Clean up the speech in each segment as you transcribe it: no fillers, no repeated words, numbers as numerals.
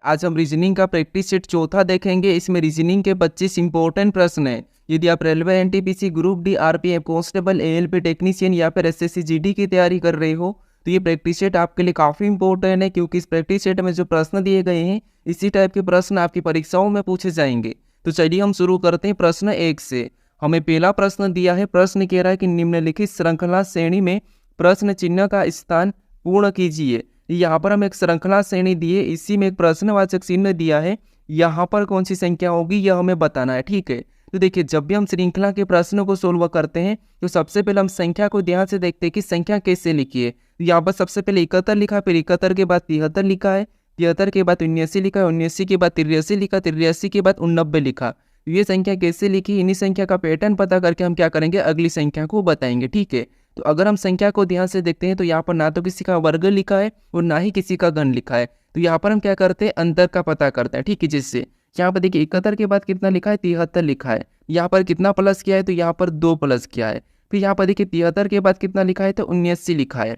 आज हम रीजनिंग का प्रैक्टिस सेट चौथा देखेंगे। इसमें रीजनिंग के 25 इंपॉर्टेंट प्रश्न हैं। यदि आप railway, NTPC, group D, RPF, constable, ALP technician या फिर एसएससी जीडी की तैयारी कर रहे हो तो ये प्रैक्टिस सेट आपके लिए काफ़ी इंपॉर्टेंट है, क्योंकि इस प्रैक्टिस सेट में जो प्रश्न दिए गए हैं इसी टाइप के प्रश्न आपकी परीक्षाओं में पूछे जाएंगे। तो चलिए हम शुरू करते हैं प्रश्न 1 से। हमें पहला प्रश्न दिया है। प्रश्न कह रहा है कि निम्नलिखित श्रृंखला श्रेणी में प्रश्न चिन्ह का स्थान पूर्ण कीजिए। यहाँ पर हम एक श्रृंखला श्रेणी दिए, इसी में एक प्रश्नवाचक चिन्ह दिया है। यहाँ पर कौन सी संख्या होगी यह हमें बताना है, ठीक है। तो देखिए, जब भी हम श्रृंखला के प्रश्नों को सोल्व करते हैं तो सबसे पहले हम संख्या को ध्यान से देखते हैं कि संख्या कैसे लिखी है। यहाँ पर सबसे पहले 71 लिखा, फिर 71 के बाद 73 लिखा है, 73 के बाद 79 लिखा है, 79 के बाद 83 लिखा, 83 के बाद 89 लिखा। ये संख्या कैसे लिखी, इन्हीं संख्या का पैटर्न पता करके हम क्या करेंगे, अगली संख्या को बताएंगे, ठीक है। तो अगर हम संख्या को ध्यान से देखते हैं तो यहाँ पर ना तो किसी का वर्ग लिखा है और ना ही किसी का घन लिखा है। तो यहाँ पर हम क्या करते हैं, अंतर का पता करते हैं, ठीक है। जिससे यहाँ पर देखिए 71 के बाद कितना लिखा है, 73 लिखा है। यहाँ पर कितना प्लस किया है, तो यहाँ पर 2 प्लस किया है। फिर यहाँ पर देखिए 73 के बाद कितना लिखा है, तो 79 लिखा है,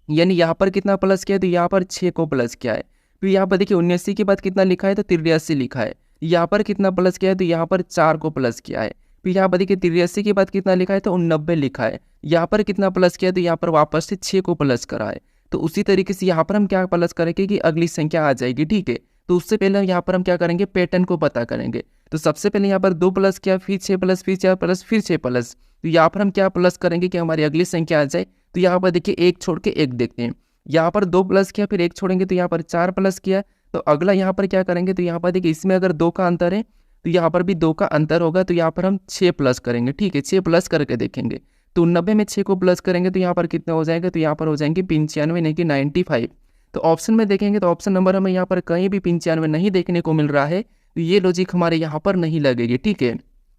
यानी यहाँ पर कितना प्लस किया है, तो यहाँ पर 6 को प्लस किया है। फिर यहाँ पर देखिए 79 के बाद कितना लिखा है, तो 83 लिखा है। यहाँ पर कितना प्लस किया है, तो यहाँ पर 4 को प्लस किया है। फिर यहाँ पर देखिए 83 के बाद कितना लिखा है, तो 89 लिखा है। यहाँ पर कितना प्लस किया है, तो यहाँ पर वापस से 6 को प्लस करा है। तो उसी तरीके से यहाँ पर हम क्या प्लस करेंगे कि अगली संख्या आ जाएगी, ठीक है। तो उससे पहले यहाँ पर हम क्या करेंगे, पैटर्न को पता करेंगे। तो सबसे पहले यहाँ पर 2 प्लस किया, फिर 6 प्लस, फिर 4 प्लस, फिर 6 प्लस। तो यहाँ पर हम क्या प्लस करेंगे कि हमारी अगली संख्या आ जाए। तो यहाँ पर देखिए 1 छोड़ के 1 देखते हैं। यहाँ पर 2 प्लस किया, फिर 1 छोड़ेंगे तो यहाँ पर 4 प्लस किया। तो अगला यहाँ पर क्या करेंगे, तो यहाँ पर देखिए इसमें अगर 2 का अंतर है तो यहाँ पर भी 2 का अंतर होगा। तो यहाँ पर हम 6 प्लस करेंगे, ठीक है। 6 प्लस करके देखेंगे तो 90 में 6 को प्लस करेंगे तो यहाँ पर कितना हो जाएगा, तो यहाँ पर हो जाएंगे 95, नहीं कि 95। तो ऑप्शन में देखेंगे तो ऑप्शन नंबर हमें यहाँ पर कहीं भी 95 नहीं देखने को मिल रहा है। तो ये लॉजिक हमारे यहाँ पर नहीं लगेगी, ठीक है।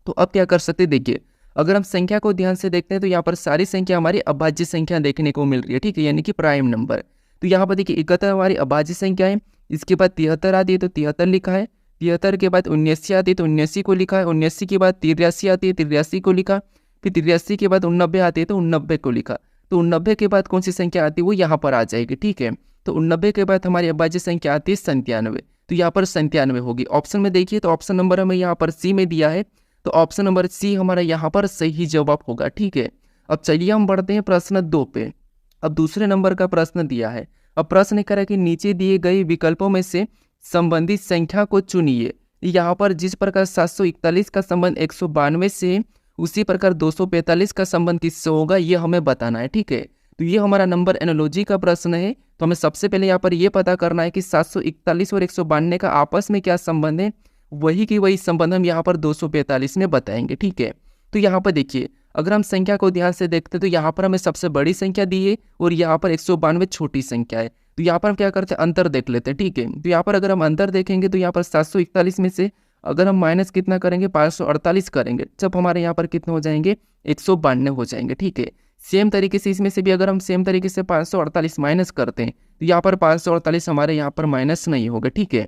तो अब क्या कर सकते, देखिए अगर हम संख्या को ध्यान से देखते हैं तो यहाँ पर सारी संख्या हमारी अभाज्य संख्या देखने को मिल रही है, ठीक है, यानी कि प्राइम नंबर। तो यहाँ पर देखिए 71 हमारी अभाज्य संख्या है। इसके बाद 73 आती है तो 73 लिखा है। 73 के बाद 79 आती है तो 79 को लिखा है। 79 के बाद 83 आती है, 83 को लिखा। फिर 83 के बाद 89 आती है तो 89 को लिखा। तो 89 के बाद कौन सी संख्या आती है, वो यहाँ पर आ जाएगी, ठीक है। तो 89 के बाद हमारी अभाज्य संख्या आती है 97। तो यहाँ पर 97 होगी। ऑप्शन में देखिए तो ऑप्शन नंबर हमें यहाँ पर सी में दिया है, तो ऑप्शन नंबर सी हमारा यहाँ पर सही जवाब होगा, ठीक है। अब चलिए हम बढ़ते हैं प्रश्न 2 पे। अब दूसरे नंबर का प्रश्न दिया है। अब प्रश्न करें कि नीचे दिए गए विकल्पों में से संबंधित संख्या को चुनिए। यहाँ पर जिस प्रकार 741 का संबंध 192 से, उसी प्रकार 245 का संबंध किससे होगा, ये हमें बताना है, ठीक है। तो ये हमारा नंबर एनालॉजी का प्रश्न है। तो हमें सबसे पहले यहाँ पर ये पता करना है कि 741 और 192 का आपस में क्या संबंध है। वही की वही संबंध हम यहाँ पर 245 में बताएंगे, ठीक है। तो यहाँ पर देखिए अगर हम संख्या को ध्यान से देखते हैं तो यहाँ पर हमें सबसे बड़ी संख्या दी है और यहाँ पर 192 छोटी संख्या है। तो यहाँ पर हम क्या करते हैं, अंतर देख लेते हैं, ठीक है। तो यहाँ पर अगर हम अंतर देखेंगे तो यहाँ पर 741 में से अगर हम माइनस कितना करेंगे, 548 करेंगे, जब हमारे यहाँ पर कितने हो जाएंगे, 192 हो जाएंगे, ठीक है। सेम तरीके से इसमें से भी अगर हम सेम तरीके से 548 माइनस करते हैं तो यहाँ पर 548 हमारे यहाँ पर माइनस नहीं होगा, ठीक है।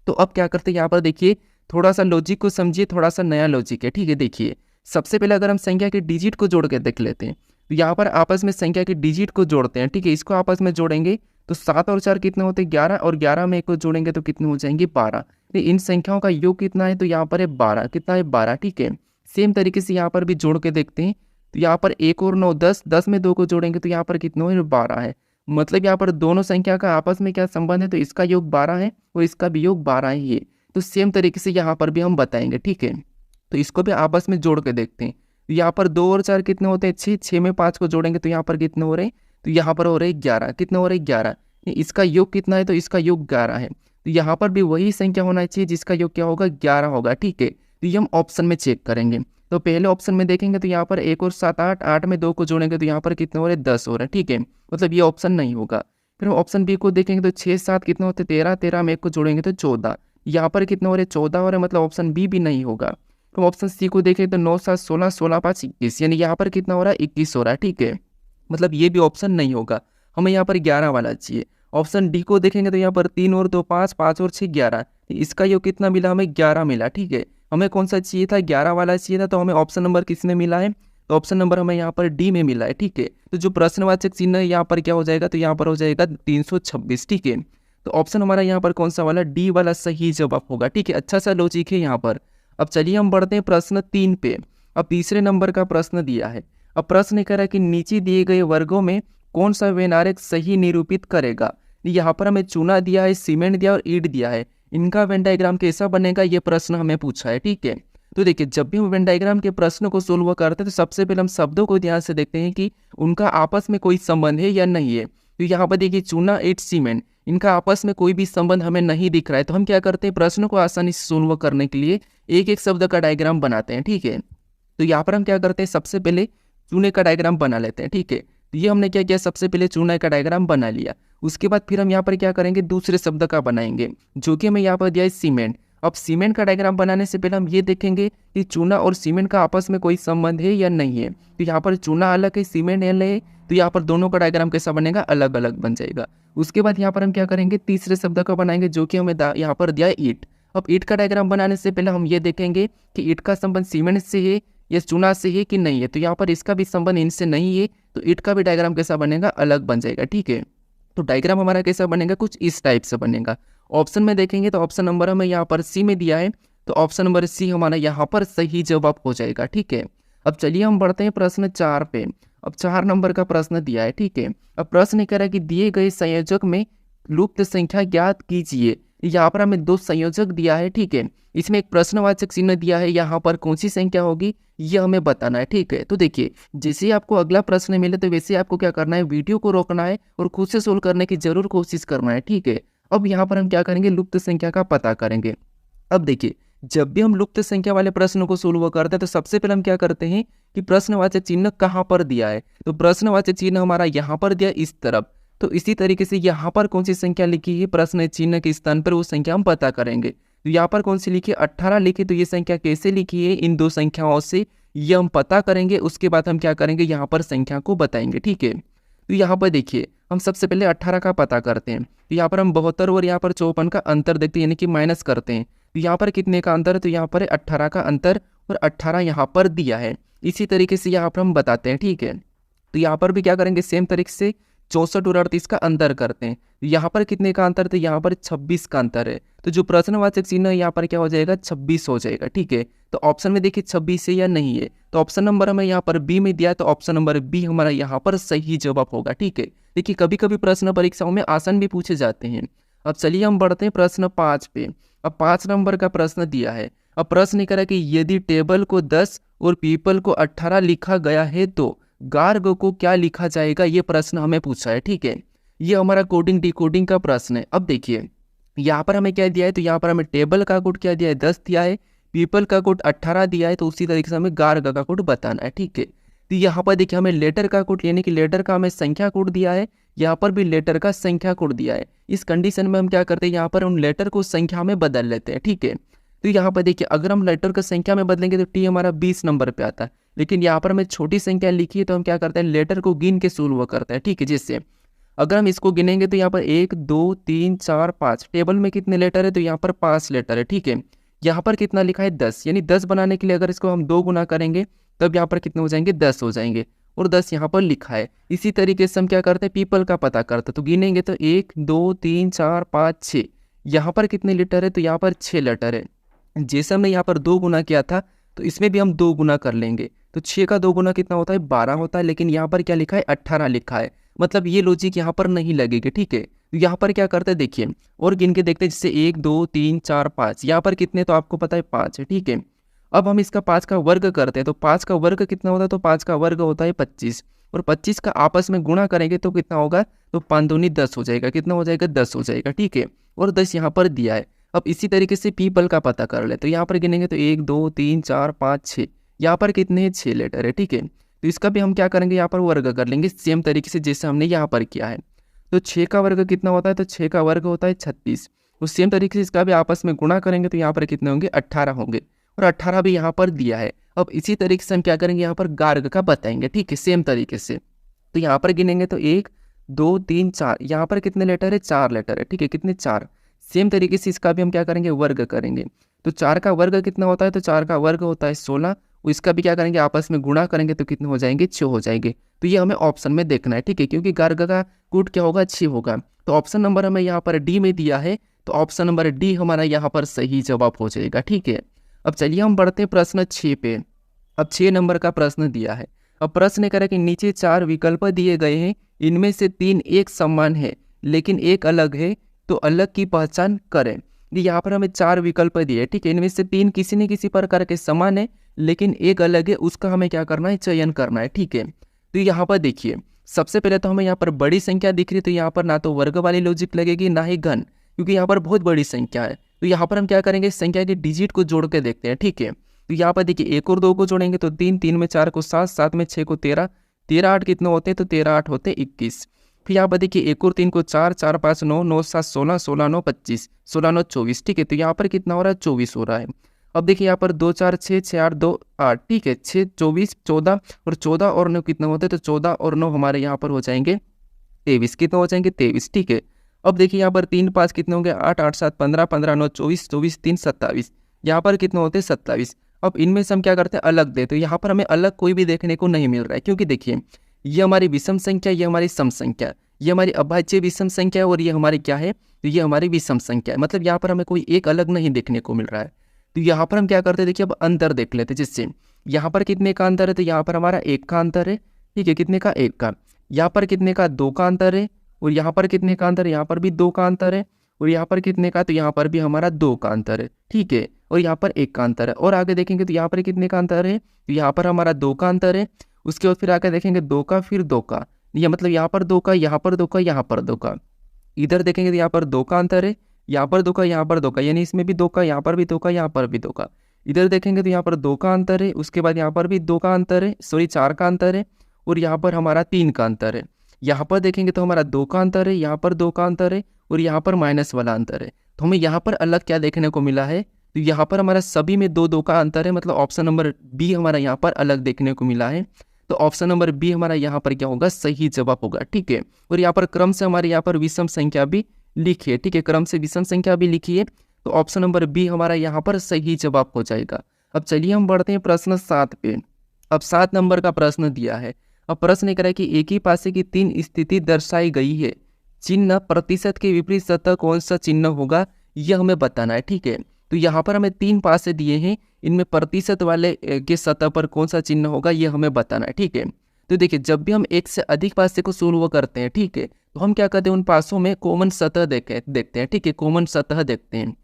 तो अब क्या करते हैं, यहाँ पर देखिए थोड़ा सा लॉजिक को समझिए, थोड़ा सा नया लॉजिक है, ठीक है। देखिए सबसे पहले अगर हम संख्या के डिजिट को जोड़ के देख लेते हैं तो यहाँ पर आपस में संख्या के डिजिट को जोड़ते हैं, ठीक है। इसको आपस में जोड़ेंगे तो 7 और 4 कितने होते हैं, 11, और 11 में 1 को जोड़ेंगे तो कितने हो जाएंगे, 12। तो इन संख्याओं का योग कितना है, तो यहाँ पर है 12, कितना है, 12, ठीक है। सेम तरीके से यहाँ पर भी जोड़ के देखते हैं तो यहाँ पर 1 और 9 10, 10 में 2 को जोड़ेंगे तो यहाँ पर कितने हो, 12 है। मतलब यहाँ पर दोनों संख्या का आपस में क्या संबंध है, तो इसका योग 12 है और इसका भी योग 12 ही है। तो सेम तरीके से यहाँ पर भी हम बताएंगे, ठीक है। तो इसको भी आपस में जोड़ के देखते हैं। तो यहाँ पर 2 और 4 कितने होते हैं, 6, 6 में 5 को जोड़ेंगे तो यहाँ पर कितने हो रहे हैं, तो यहाँ पर हो रहे हैं 11, कितने हो रहे हैं, 11। इसका योग कितना है, तो इसका योग 11 है। तो यहाँ पर भी वही संख्या होना चाहिए जिसका योग क्या होगा, 11 होगा, ठीक है। तो ये हम ऑप्शन में चेक करेंगे। तो पहले ऑप्शन में देखेंगे तो यहाँ पर 1 और 7 8, 8 में 2 को जोड़ेंगे तो यहाँ पर कितने हो रहे हैं, 10 हो रहे हैं, ठीक है। मतलब ये ऑप्शन नहीं होगा। फिर हम ऑप्शन बी को देखेंगे तो 6 7 कितने होते हैं, 13, 13 में 1 को जोड़ेंगे तो 14। यहाँ पर कितने हो रहे हैं, 14 हो रहे हैं, मतलब ऑप्शन बी भी नहीं होगा। तो ऑप्शन सी को देखें तो 9 7 16, 16 5 21, यानी यहाँ पर कितना हो रहा है, 21 हो रहा है, ठीक है। मतलब ये भी ऑप्शन नहीं होगा, हमें यहाँ पर 11 वाला चाहिए। ऑप्शन डी को देखेंगे तो यहाँ पर 3 और 2 5, 5 और 6 11, इसका योग कितना मिला, हमें 11 मिला, ठीक है। हमें कौन सा चाहिए था, 11 वाला चाहिए था। तो हमें ऑप्शन नंबर किस में मिला है, तो ऑप्शन नंबर हमें यहाँ पर डी में मिला है, ठीक है। तो जो प्रश्नवाचक चिन्ह है यहाँ पर क्या हो जाएगा, तो यहाँ पर हो जाएगा 326, ठीक है। तो ऑप्शन हमारा यहाँ पर कौन सा वाला, डी वाला सही जवाब होगा। ठीक है, अच्छा सा लॉजिक है यहाँ पर। अब चलिए हम बढ़ते हैं प्रश्न 3 पे। अब तीसरे नंबर का प्रश्न दिया है। अब प्रश्न कह रहा है कि नीचे दिए गए वर्गों में कौन सा वेन आरेख सही निरूपित करेगा। यहाँ पर हमें चूना दिया है, सीमेंट दिया और ईंट दिया है, इनका वेन डायग्राम कैसा बनेगा ये प्रश्न हमें पूछा है। ठीक है, तो देखिए जब भी हम वेन डायग्राम के प्रश्न को सोल्व करते हैं तो सबसे पहले हम शब्दों को ध्यान से देखते हैं कि उनका आपस में कोई संबंध है या नहीं है। तो यहाँ पर देखिए चूना, ईंट, सीमेंट, इनका आपस में कोई भी संबंध हमें नहीं दिख रहा है। तो हम क्या करते हैं, प्रश्न को आसानी से सोल्व करने के लिए एक एक शब्द का डायग्राम बनाते हैं। ठीक है, तो यहाँ पर हम क्या करते हैं, सबसे पहले चूने का डायग्राम बना लेते हैं। ठीक है, तो ये हमने क्या किया, सबसे पहले चूना का डायग्राम बना लिया। उसके बाद फिर हम यहाँ पर क्या करेंगे, दूसरे शब्द का बनाएंगे, जो कि हमें यहाँ पर दिया है सीमेंट। अब सीमेंट का डायग्राम बनाने से पहले हम ये देखेंगे कि चूना और सीमेंट का आपस में कोई संबंध है या नहीं है। तो यहाँ पर चूना अलग है, सीमेंट अलग है, तो यहाँ पर दोनों का डायग्राम कैसा बनेगा, अलग अलग बन जाएगा। उसके बाद यहाँ पर हम क्या करेंगे, तीसरे शब्द का बनाएंगे, जो कि हमें यहाँ पर दिया है ईंट। अब ईंट का डायग्राम बनाने से पहले हम ये देखेंगे कि ईंट का संबंध सीमेंट से है या चूना से है कि नहीं है। तो यहाँ पर इसका भी संबंध इनसे नहीं है, तो ईंट का भी डायग्राम कैसा बनेगा, अलग बन जाएगा। ठीक है, तो डायग्राम हमारा कैसा बनेगा, कुछ इस टाइप से बनेगा। ऑप्शन में देखेंगे तो ऑप्शन नंबर हमें यहाँ पर सी में दिया है, तो ऑप्शन नंबर सी हमारा यहाँ पर सही जवाब हो जाएगा। ठीक है, अब चलिए हम बढ़ते हैं प्रश्न 4 पे। अब 4 नंबर का प्रश्न दिया है। ठीक है, अब प्रश्न कह रहा है कि दिए गए संयोजक में लुप्त संख्या ज्ञात कीजिए। यहाँ पर हमें 2 संयोजक दिया है। ठीक है, इसमें एक प्रश्नवाचक चिन्ह दिया है, यहाँ पर कौन सी संख्या होगी ये हमें बताना है। ठीक है, तो देखिए जैसे ही आपको अगला प्रश्न मिले तो वैसे आपको क्या करना है, वीडियो को रोकना है और खुद से सोल्व करने की जरूर कोशिश करना है। ठीक है, अब यहाँ पर हम क्या करेंगे, लुप्त संख्या का पता करेंगे। अब देखिए जब भी हम लुप्त संख्या वाले प्रश्न को सोल्व करते हैं तो सबसे पहले हम क्या करते हैं कि प्रश्नवाचक चिन्ह कहाँ पर दिया है, तो प्रश्नवाचक चिन्ह हमारा यहाँ पर दिया इस तरफ। तो इसी तरीके से यहाँ पर कौन सी संख्या लिखी है, प्रश्न चिन्ह के स्थान पर वो संख्या हम पता करेंगे। तो यहाँ पर कौन सी लिखी है, 18 लिखी, तो ये संख्या कैसे लिखी है, इन 2 संख्याओं से, ये हम पता करेंगे। उसके बाद हम क्या करेंगे, यहाँ पर संख्या को बताएंगे। ठीक है, तो यहाँ पर देखिए हम सबसे पहले 18 का पता करते हैं। तो यहाँ पर हम 72 और यहाँ पर 54 का अंतर देखते हैं, यानी कि माइनस करते हैं। तो यहाँ पर कितने का अंतर है, तो यहाँ पर 18 का अंतर, और 18 यहाँ पर दिया है। इसी तरीके से यहाँ पर हम बताते हैं। ठीक है, तो यहाँ पर भी क्या करेंगे, सेम तरीके से 64 और 38 का अंतर करते हैं। यहाँ पर कितने का अंतर, तो यहाँ पर 26 का अंतर है। तो जो प्रश्नवाचक चिन्ह है यहाँ पर क्या हो जाएगा, 26 हो जाएगा। ठीक है, तो ऑप्शन में देखिए 26 है या नहीं है, तो ऑप्शन नंबर हमें यहाँ पर बी में दिया है, तो ऑप्शन नंबर बी हमारा यहाँ पर सही जवाब होगा। ठीक है, देखिए कभी कभी प्रश्न परीक्षाओं में आसान भी पूछे जाते हैं। अब चलिए हम बढ़ते हैं प्रश्न 5 पे। अब 5 नंबर का प्रश्न दिया है। अब प्रश्न कह रहा है कि यदि टेबल को 10 और पीपल को 18 लिखा गया है तो गार्ग को क्या लिखा जाएगा, ये प्रश्न हमें पूछा है। ठीक है, ये हमारा कोडिंग डिकोडिंग का प्रश्न है। अब देखिए यहाँ पर हमें क्या दिया है, तो यहाँ पर हमें टेबल का कोड क्या दिया है, 10 दिया है, पीपल का कोड 18 दिया है, तो उसी तरीके से हमें गार्ग का कोड बताना है। ठीक है, तो यहाँ पर देखिए हमें लेटर का कोड, यानी कि लेटर का हमें संख्या कोड दिया है, यहाँ पर भी लेटर का संख्या कोड दिया है। इस कंडीशन में हम क्या करते हैं, यहाँ पर उन लेटर को संख्या में बदल लेते हैं। ठीक है, तो यहाँ पर देखिए अगर हम लेटर को संख्या में बदलेंगे तो टी हमारा 20 नंबर पे आता है, लेकिन यहाँ पर हमें छोटी संख्या लिखी है तो हम क्या करते हैं, लेटर को गिन के सोल्व करते हैं। ठीक है, जिससे अगर हम इसको गिनेंगे तो यहाँ पर 1 2 3 4 5, टेबल में कितने लेटर है, तो यहाँ पर 5 लेटर है। ठीक है, यहाँ पर कितना लिखा है, 10, यानी 10 बनाने के लिए अगर इसको हम 2 गुना करेंगे तब यहाँ पर कितने हो जाएंगे, 10 हो जाएंगे, और 10 यहाँ पर लिखा है। इसी तरीके से हम क्या करते हैं, पीपल का पता करते हैं, तो गिनेंगे तो 1 2 3 4 5 6, यहाँ पर कितने लेटर है, तो यहाँ पर 6 लेटर है। जैसे हमने यहाँ पर 2 गुना किया था तो इसमें भी हम 2 गुना कर लेंगे, तो 6 का 2 गुना कितना होता है, 12 होता है, लेकिन यहाँ पर क्या लिखा है, 18 लिखा है, मतलब ये लॉजिक यहाँ पर नहीं लगेगी। ठीक है, तो यहाँ पर क्या करते हैं, देखिए और गिन के देखते हैं, जैसे 1 2 3 4 5, यहाँ पर कितने, तो आपको पता है 5 है। ठीक है, अब हम इसका 5 का वर्ग करते हैं, तो 5 का वर्ग कितना होता है, तो 5 का वर्ग होता है 25, और 25 का आपस में गुणा करेंगे तो कितना होगा, तो 5 दूनी 10 हो जाएगा, कितना हो जाएगा, 10 हो जाएगा। ठीक है, और 10 यहाँ पर दिया है। अब इसी तरीके से पीपल का पता कर ले, तो यहाँ पर गिनेंगे तो 1 2 3 4 5 6, यहाँ पर कितने हैं, 6 लेटर है। ठीक है, तो इसका भी हम क्या करेंगे, यहाँ पर वर्ग कर लेंगे सेम तरीके से जैसे हमने यहाँ पर किया है। तो 6 का वर्ग कितना होता है, तो 6 का वर्ग होता है 36, उस सेम तरीके से इसका भी आपस में गुणा करेंगे तो यहाँ पर कितने होंगे, 18 होंगे, और 18 भी यहाँ पर दिया है। अब इसी तरीके से हम क्या करेंगे, यहाँ पर गार्ग का बताएंगे। ठीक है, सेम तरीके से, तो यहाँ पर गिनेंगे तो 1 2 3 4, यहाँ पर कितने लेटर है, 4 लेटर है। ठीक है, कितने, 4, सेम तरीके से इसका भी हम क्या करेंगे, वर्ग करेंगे। तो 4 का वर्ग कितना होता है, तो 4 का वर्ग होता है 16, इसका भी क्या करेंगे, आपस में गुणा करेंगे तो कितने हो जाएंगे, 6 हो जाएंगे। तो ये हमें ऑप्शन में देखना है, ठीक है, क्योंकि गार्ग का कूट क्या होगा, 6 होगा। तो ऑप्शन नंबर हमें यहाँ पर डी में दिया है, तो ऑप्शन नंबर डी हमारा यहाँ पर सही जवाब हो जाएगा, ठीक है। अब चलिए हम बढ़ते हैं प्रश्न 6 पे। अब 6 नंबर का प्रश्न दिया है। अब प्रश्न कह रहा है कि नीचे 4 विकल्प दिए गए हैं, इनमें से 3 एक समान है लेकिन एक अलग है, तो अलग की पहचान करें। यहाँ पर हमें 4 विकल्प दिए, ठीक है, इनमें से 3 किसी न किसी प्रकार के समान है लेकिन एक अलग है, उसका हमें क्या करना है, चयन करना है, ठीक है। तो यहाँ पर देखिए, सबसे पहले तो हमें यहाँ पर बड़ी संख्या दिख रही है, तो यहाँ पर ना तो वर्ग वाली लॉजिक लगेगी ना ही घन, क्योंकि यहाँ पर बहुत बड़ी संख्या है। तो यहाँ पर हम क्या करेंगे, संख्या के डिजिट को जोड़ के देखते हैं, ठीक है। तो यहाँ पर देखिए 1 और 2 को जोड़ेंगे तो 3, 3 में 4 को 7, 7 में 6 को 13, 13 8 कितने होते हैं, तो 13 8 होते 21। फिर यहाँ पर देखिए 1 और 3 को 4, 4 5 9, 9 7 16, 16 9 25, 16 9 24, ठीक है। तो यहाँ पर कितना हो रहा है, 24 हो रहा है। अब देखिए यहाँ पर 2 4 6, 6 8 2 8, ठीक है, 6 24 14 और 14 और 9 कितने होते हैं, तो 14 और 9 हमारे यहाँ पर हो जाएंगे 23, कितने हो जाएंगे, 23, ठीक है। अब देखिए यहाँ पर 3 5 कितने होंगे, 8 8 7 15, 15 9 24, 24 3 27, यहाँ पर कितने होते हैं, 27। अब इनमें से हम क्या करते हैं, अलग दे, तो यहाँ पर हमें अलग कोई भी देखने को नहीं मिल रहा है, क्योंकि देखिए ये हमारी विषम संख्या, ये हमारी सम संख्या, ये हमारी अभाज्य विषम संख्या है और ये हमारी क्या है, तो ये हमारी विषम संख्या है। मतलब यहाँ पर हमें कोई एक अलग नहीं देखने को मिल रहा है। तो यहाँ पर हम क्या करते हैं, देखिए अब अंतर देख लेते हैं, जिससे यहाँ पर कितने का अंतर है, तो यहाँ पर हमारा 1 का अंतर है, ठीक है, कितने का, 1 का। यहाँ पर कितने का, 2 का अंतर है, और यहाँ पर कितने का अंतर है, यहाँ पर भी 2 का अंतर है, और यहाँ पर कितने का, तो यहाँ पर भी हमारा 2 का अंतर है, ठीक है, और यहाँ पर 1 का अंतर है। और आगे देखेंगे तो यहाँ पर कितने का अंतर है, तो यहाँ पर हमारा 2 का अंतर है। उसके बाद फिर आगे देखेंगे 2 का, फिर 2 का, ये मतलब यहाँ पर 2 का, यहाँ पर 2 का, यहाँ पर 2 का। इधर देखेंगे तो यहाँ पर 2 का अंतर है, यहाँ पर 2 का, यहाँ पर 2 का, यानी इसमें भी 2 का, यहाँ पर भी 2 का, यहाँ पर भी 2 का। इधर देखेंगे तो यहाँ पर 2 का अंतर है, उसके बाद यहाँ पर भी 2 का अंतर है, सॉरी 4 का अंतर है, और यहाँ पर हमारा 3 का अंतर है। यहाँ पर देखेंगे तो हमारा 2 का अंतर है, यहाँ पर 2 का अंतर है, और यहाँ पर माइनस वाला अंतर है। तो हमें यहाँ पर अलग क्या देखने को मिला है, तो यहाँ पर हमारा सभी में 2 2 का अंतर है, मतलब ऑप्शन नंबर बी हमारा यहाँ पर अलग देखने को मिला है। तो ऑप्शन नंबर बी हमारा यहाँ पर क्या होगा, सही जवाब होगा, ठीक है। और यहाँ पर क्रम से हमारे यहाँ पर विषम संख्या भी लिखी है, ठीक है, क्रम से विषम संख्या भी लिखी है। तो ऑप्शन नंबर बी हमारा यहाँ पर सही जवाब हो जाएगा। अब चलिए हम बढ़ते हैं प्रश्न 7 पे। अब 7 नंबर का प्रश्न दिया है। अब प्रश्न कह रहा है कि एक ही पासे की 3 स्थिति दर्शाई गई है, चिन्ह प्रतिशत के विपरीत सतह कौन सा चिन्ह होगा, यह हमें बताना है, ठीक है। तो यहाँ पर हमें 3 पासे दिए हैं, इनमें प्रतिशत वाले के सतह पर कौन सा चिन्ह होगा, यह हमें बताना है, ठीक है। तो देखिए जब भी हम एक से अधिक पासे को सोल्व करते हैं, ठीक है, तो हम क्या करते हैं, उन पासों में कॉमन सतह देखते हैं, ठीक है, कॉमन सतह देखते हैं।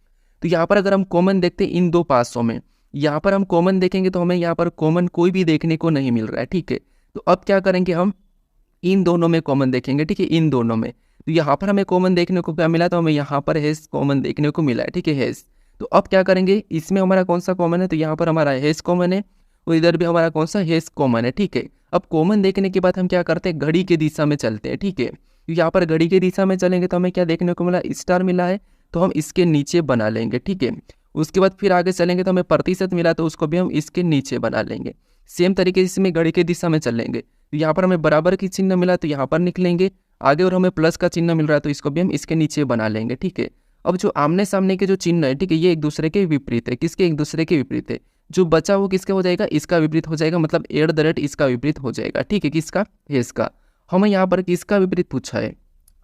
तो यहाँ पर अगर हम कॉमन देखते हैं इन 2 पासों में, यहाँ पर हम कॉमन देखेंगे तो हमें यहाँ पर कॉमन कोई भी देखने को नहीं मिल रहा है, ठीक है। तो अब क्या करेंगे, हम इन दोनों में कॉमन देखेंगे, ठीक है, इन दोनों में। तो यहाँ पर हमें कॉमन देखने को क्या मिला, तो हमें यहाँ पर हैश कॉमन देखने को मिला है, ठीक है, हैश। तो अब क्या करेंगे, इसमें हमारा कौन सा कॉमन है, तो यहाँ पर हमारा हैश कॉमन है, और इधर भी हमारा कौन सा हैश कॉमन है, ठीक है। अब कॉमन देखने के बाद हम क्या करते हैं, घड़ी की दिशा में चलते हैं, ठीक है। तो यहाँ पर घड़ी की दिशा में चलेंगे तो हमें क्या देखने को मिला, स्टार मिला है, तो हम इसके नीचे बना लेंगे, ठीक है। उसके बाद फिर आगे चलेंगे तो हमें प्रतिशत मिला, तो उसको भी हम इसके नीचे बना लेंगे। सेम तरीके से इसमें घड़ी की दिशा में चलेंगे, तो यहाँ पर हमें बराबर की चिन्ह मिला, तो यहाँ पर निकलेंगे आगे, और हमें प्लस का चिन्ह मिल रहा है, तो इसको भी हम इसके नीचे बना लेंगे, ठीक है। अब जो आमने सामने के जो चिन्ह है, ठीक है, ये एक दूसरे के विपरीत है, किसके, एक दूसरे के विपरीत है। जो बचा वो किसका हो जाएगा, इसका विपरीत हो जाएगा, मतलब @ इसका विपरीत हो जाएगा, ठीक है, किसका, इसका। हमें यहाँ पर किसका विपरीत पूछा है,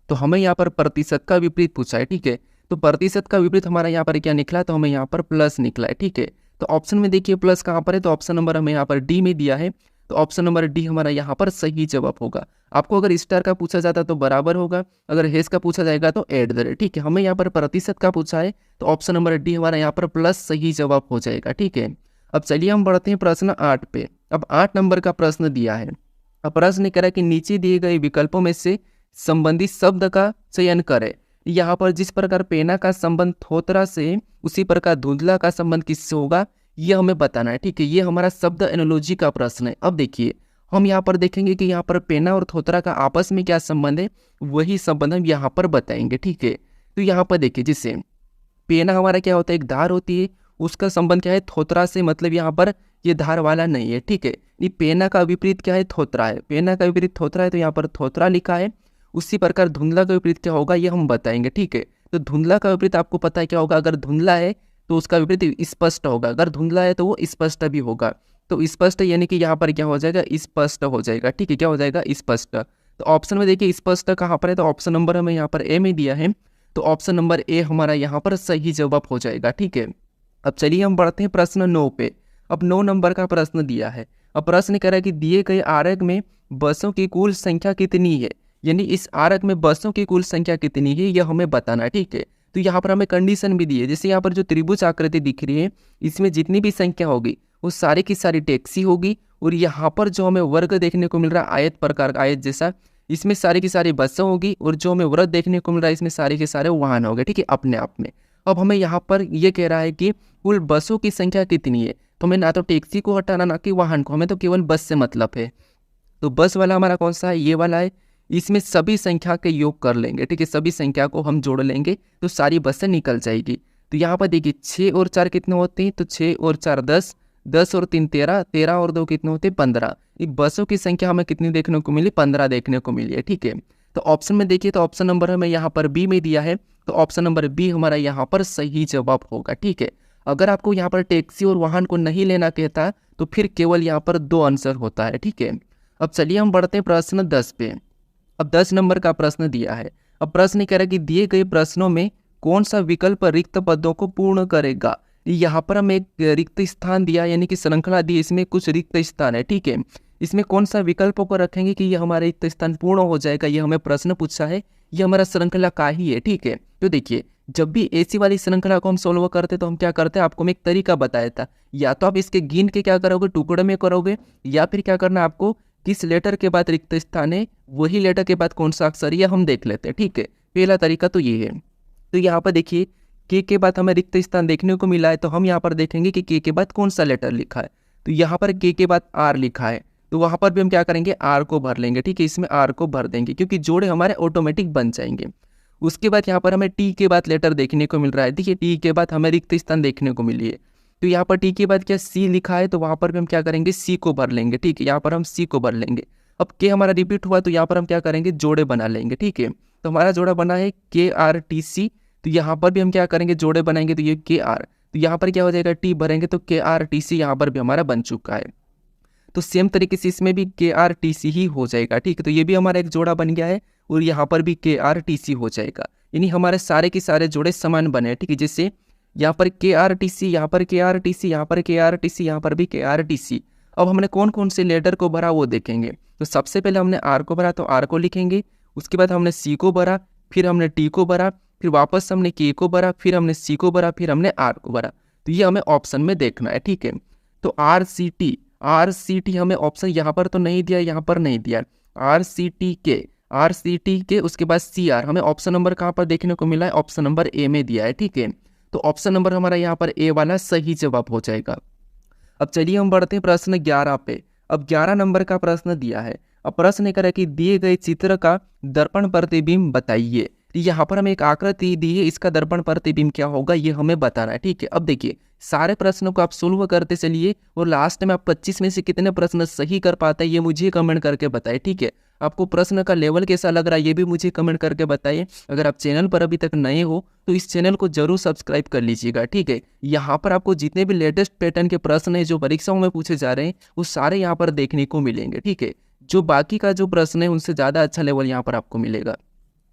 तो हमें यहाँ पर प्रतिशत का विपरीत पूछा है, ठीक है। तो प्रतिशत का विपरीत हमारा यहाँ पर क्या निकला, तो हमें यहाँ पर प्लस निकला है, ठीक है। तो ऑप्शन में देखिए प्लस कहाँ पर है, तो ऑप्शन नंबर हमें यहाँ पर डी में दिया है, तो ऑप्शन नंबर डी हमारा यहाँ पर सही जवाब होगा। आपको अगर स्टार का पूछा जाता तो बराबर होगा, अगर हैश का पूछा जाएगा तो @ ठीक है। हमें यहाँ पर प्रतिशत का पूछा है, तो ऑप्शन नंबर डी हमारा यहाँ पर प्लस सही जवाब हो जाएगा, ठीक है। अब चलिए हम बढ़ते हैं प्रश्न 8 पे। अब 8 नंबर का प्रश्न दिया है। अब प्रश्न कह रहा है कि नीचे दिए गए विकल्पों में से संबंधित शब्द का चयन करें। यहाँ पर जिस प्रकार पेना का संबंध थोतरा से, उसी प्रकार धुंधला का संबंध किससे होगा, यह हमें बताना है, ठीक है। ये हमारा शब्द एनोलॉजी का प्रश्न है। अब देखिए हम यहाँ पर देखेंगे कि यहाँ पर पेना और थोतरा का आपस में क्या संबंध है, वही संबंध हम यहाँ पर बताएंगे, ठीक है। तो यहाँ पर देखिए, जिससे पेना हमारा क्या होता है, एक धार होती है, उसका संबंध क्या है, थोतरा से, मतलब यहाँ पर ये धार वाला नहीं है, ठीक है। ये पेना का विपरीत क्या है, थोतरा है, पेना का विपरीत थोतरा है, तो यहाँ पर थोतरा लिखा है। उसी प्रकार धुंधला का विपरीत क्या होगा, ये हम बताएंगे, ठीक है। तो धुंधला का विपरीत आपको पता है क्या होगा, अगर धुंधला है तो उसका विपरीत स्पष्ट होगा, अगर धुंधला है तो वो स्पष्ट भी होगा। तो स्पष्ट यानी कि यहाँ पर क्या हो जाएगा, स्पष्ट हो जाएगा। ठीक है, क्या हो जाएगा, स्पष्ट। तो ऑप्शन में देखिए स्पष्ट कहाँ पर है, तो ऑप्शन नंबर हमें यहाँ पर ए में दिया है, तो ऑप्शन नंबर ए हमारा यहाँ पर सही जवाब हो जाएगा। ठीक है, अब चलिए हम बढ़ते हैं प्रश्न 9 पे। अब 9 नंबर का प्रश्न दिया है। अब प्रश्न कह रहा है कि दिए गए आरेख में बसों की कुल संख्या कितनी है, यानी इस आरेख में बसों की कुल संख्या कितनी है यह हमें बताना है। ठीक है, तो यहाँ पर हमें कंडीशन भी दी है, जैसे यहाँ पर जो त्रिभुज आकृति दिख रही है इसमें जितनी भी संख्या होगी वो सारी की सारी टैक्सी होगी, और यहाँ पर जो हमें वर्ग देखने को मिल रहा है आयत प्रकार का, आयत जैसा, इसमें सारी की सारी बसें होगी, और जो हमें वृत्त देखने को मिल रहा है इसमें सारे के सारे वाहन हो गए। ठीक है, अपने आप में। अब हमें यहाँ पर ये कह रहा है कि कुल बसों की संख्या कितनी है, तो हमें ना तो टैक्सी को हटाना ना कि वाहन को, हमें तो केवल बस से मतलब है। तो बस वाला हमारा कौन सा है, ये वाला है। इसमें सभी संख्या के योग कर लेंगे। ठीक है, सभी संख्या को हम जोड़ लेंगे तो सारी बसें निकल जाएगी। तो यहाँ पर देखिए 6 और 4 कितने होते हैं, तो 6 और 4 10, 10 और 3 13, 13 और 2 कितने होते हैं 15। ये बसों की संख्या हमें कितनी देखने को मिली, 15 देखने को मिली है। ठीक है, तो ऑप्शन में देखिए, तो ऑप्शन नंबर हमें यहाँ पर बी में दिया है, तो ऑप्शन नंबर बी हमारा यहाँ पर सही जवाब होगा। ठीक है, अगर आपको यहाँ पर टैक्सी और वाहन को नहीं लेना कहता तो फिर केवल यहाँ पर 2 आंसर होता है। ठीक है, अब चलिए हम बढ़ते हैं प्रश्न 10 पे। अब 10 नंबर का प्रश्न दिया है। अब प्रश्न कह रहा है कि दिए गए प्रश्नों में कौन सा विकल्प रिक्त पदों को पूर्ण करेगा। यहाँ पर हमें एक रिक्त स्थान दिया, यानी कि श्रृंखला दी, इसमें कुछ रिक्त स्थान है। ठीक है, इसमें कौन सा विकल्पों को रखेंगे कि ये हमारा रिक्त स्थान पूर्ण हो जाएगा, ये हमें प्रश्न पूछा है, ये हमारा श्रृंखला का ही है। ठीक है, तो देखिए जब भी ऐसी वाली श्रृंखला को हम सोल्व करते तो हम क्या करते हैं, आपको मैं एक तरीका बताया था, या तो आप इसके गिन के क्या करोगे, टुकड़े में करोगे, या फिर क्या करना आपको किस लेटर के बाद रिक्त स्थान है वही लेटर के बाद कौन सा अक्षर है हम देख लेते हैं। ठीक है, पहला तरीका तो ये है। तो यहाँ पर देखिए के बाद हमें रिक्त स्थान देखने को मिला है, तो हम यहाँ पर देखेंगे कि के बाद कौन सा लेटर लिखा है। तो यहाँ पर के बाद आर लिखा है, तो वहाँ पर भी हम क्या करेंगे, आर को भर लेंगे। ठीक है, इसमें आर को भर देंगे क्योंकि जोड़े हमारे ऑटोमेटिक बन जाएंगे। उसके बाद यहाँ पर हमें टी के बाद लेटर देखने को मिल रहा है। देखिए टी के बाद हमें रिक्त स्थान देखने को मिली है, तो यहाँ पर टी के बाद क्या सी लिखा है, तो वहाँ पर भी हम क्या करेंगे, सी को भर लेंगे। ठीक है, यहाँ पर हम सी को भर लेंगे। अब के हमारा रिपीट हुआ तो यहाँ पर हम क्या करेंगे, जोड़े बना लेंगे। ठीक है, तो हमारा जोड़ा बना है के आर टी सी, तो यहाँ पर भी हम क्या करेंगे, जोड़े बनाएंगे, तो ये के आर, तो यहाँ पर क्या हो जाएगा, टी भरेंगे तो के आर टी सी यहाँ पर भी हमारा बन चुका है। तो सेम तरीके से इसमें भी के आर टी सी ही हो जाएगा। ठीक है, तो ये भी हमारा एक जोड़ा बन गया है, और यहाँ पर भी के आर टी सी हो जाएगा, यानी हमारे सारे के सारे जोड़े समान बने। ठीक है, जैसे यहाँ पर के आर टी सी, यहाँ पर के आर टी सी, यहाँ पर के आर टी सी, यहाँ पर भी के आर टी सी। अब हमने कौन कौन से लेटर को भरा वो देखेंगे। तो सबसे पहले हमने आर को भरा, तो आर को लिखेंगे। उसके बाद हमने सी को भरा, फिर हमने टी को भरा, फिर वापस हमने के को भरा, फिर हमने सी को भरा, फिर हमने आर को भरा। तो ये हमें ऑप्शन में देखना है। ठीक है, तो आर सी टी हमें ऑप्शन यहाँ पर तो नहीं दिया, यहाँ पर नहीं दिया, आर सी टी के उसके बाद सी आर, हमें ऑप्शन नंबर कहाँ पर देखने को मिला है, ऑप्शन नंबर ए में दिया है। ठीक है, तो ऑप्शन नंबर हमारा यहाँ पर ए वाला सही जवाब हो जाएगा। अब चलिए हम बढ़ते हैं प्रश्न 11 पे। अब 11 नंबर का प्रश्न दिया है। अब प्रश्न कह रहा है कि दिए गए चित्र का दर्पण प्रतिबिंब बताइए। यहाँ पर हमें एक आकृति दी है, इसका दर्पण प्रतिबिंब क्या होगा ये हमें बताना है। ठीक है, अब देखिए सारे प्रश्नों को आप सोल्व करते चलिए, और लास्ट में आप 25 में से कितने प्रश्न सही कर पाते हैं ये मुझे कमेंट करके बताइए। ठीक है, आपको प्रश्न का लेवल कैसा लग रहा है ये भी मुझे कमेंट करके बताइए। अगर आप चैनल पर अभी तक नए हो तो इस चैनल को जरूर सब्सक्राइब कर लीजिएगा। ठीक है, यहाँ पर आपको जितने भी लेटेस्ट पैटर्न के प्रश्न हैं जो परीक्षाओं में पूछे जा रहे हैं वो सारे यहाँ पर देखने को मिलेंगे। ठीक है, जो बाकी का जो प्रश्न है उनसे ज़्यादा अच्छा लेवल यहाँ पर आपको मिलेगा।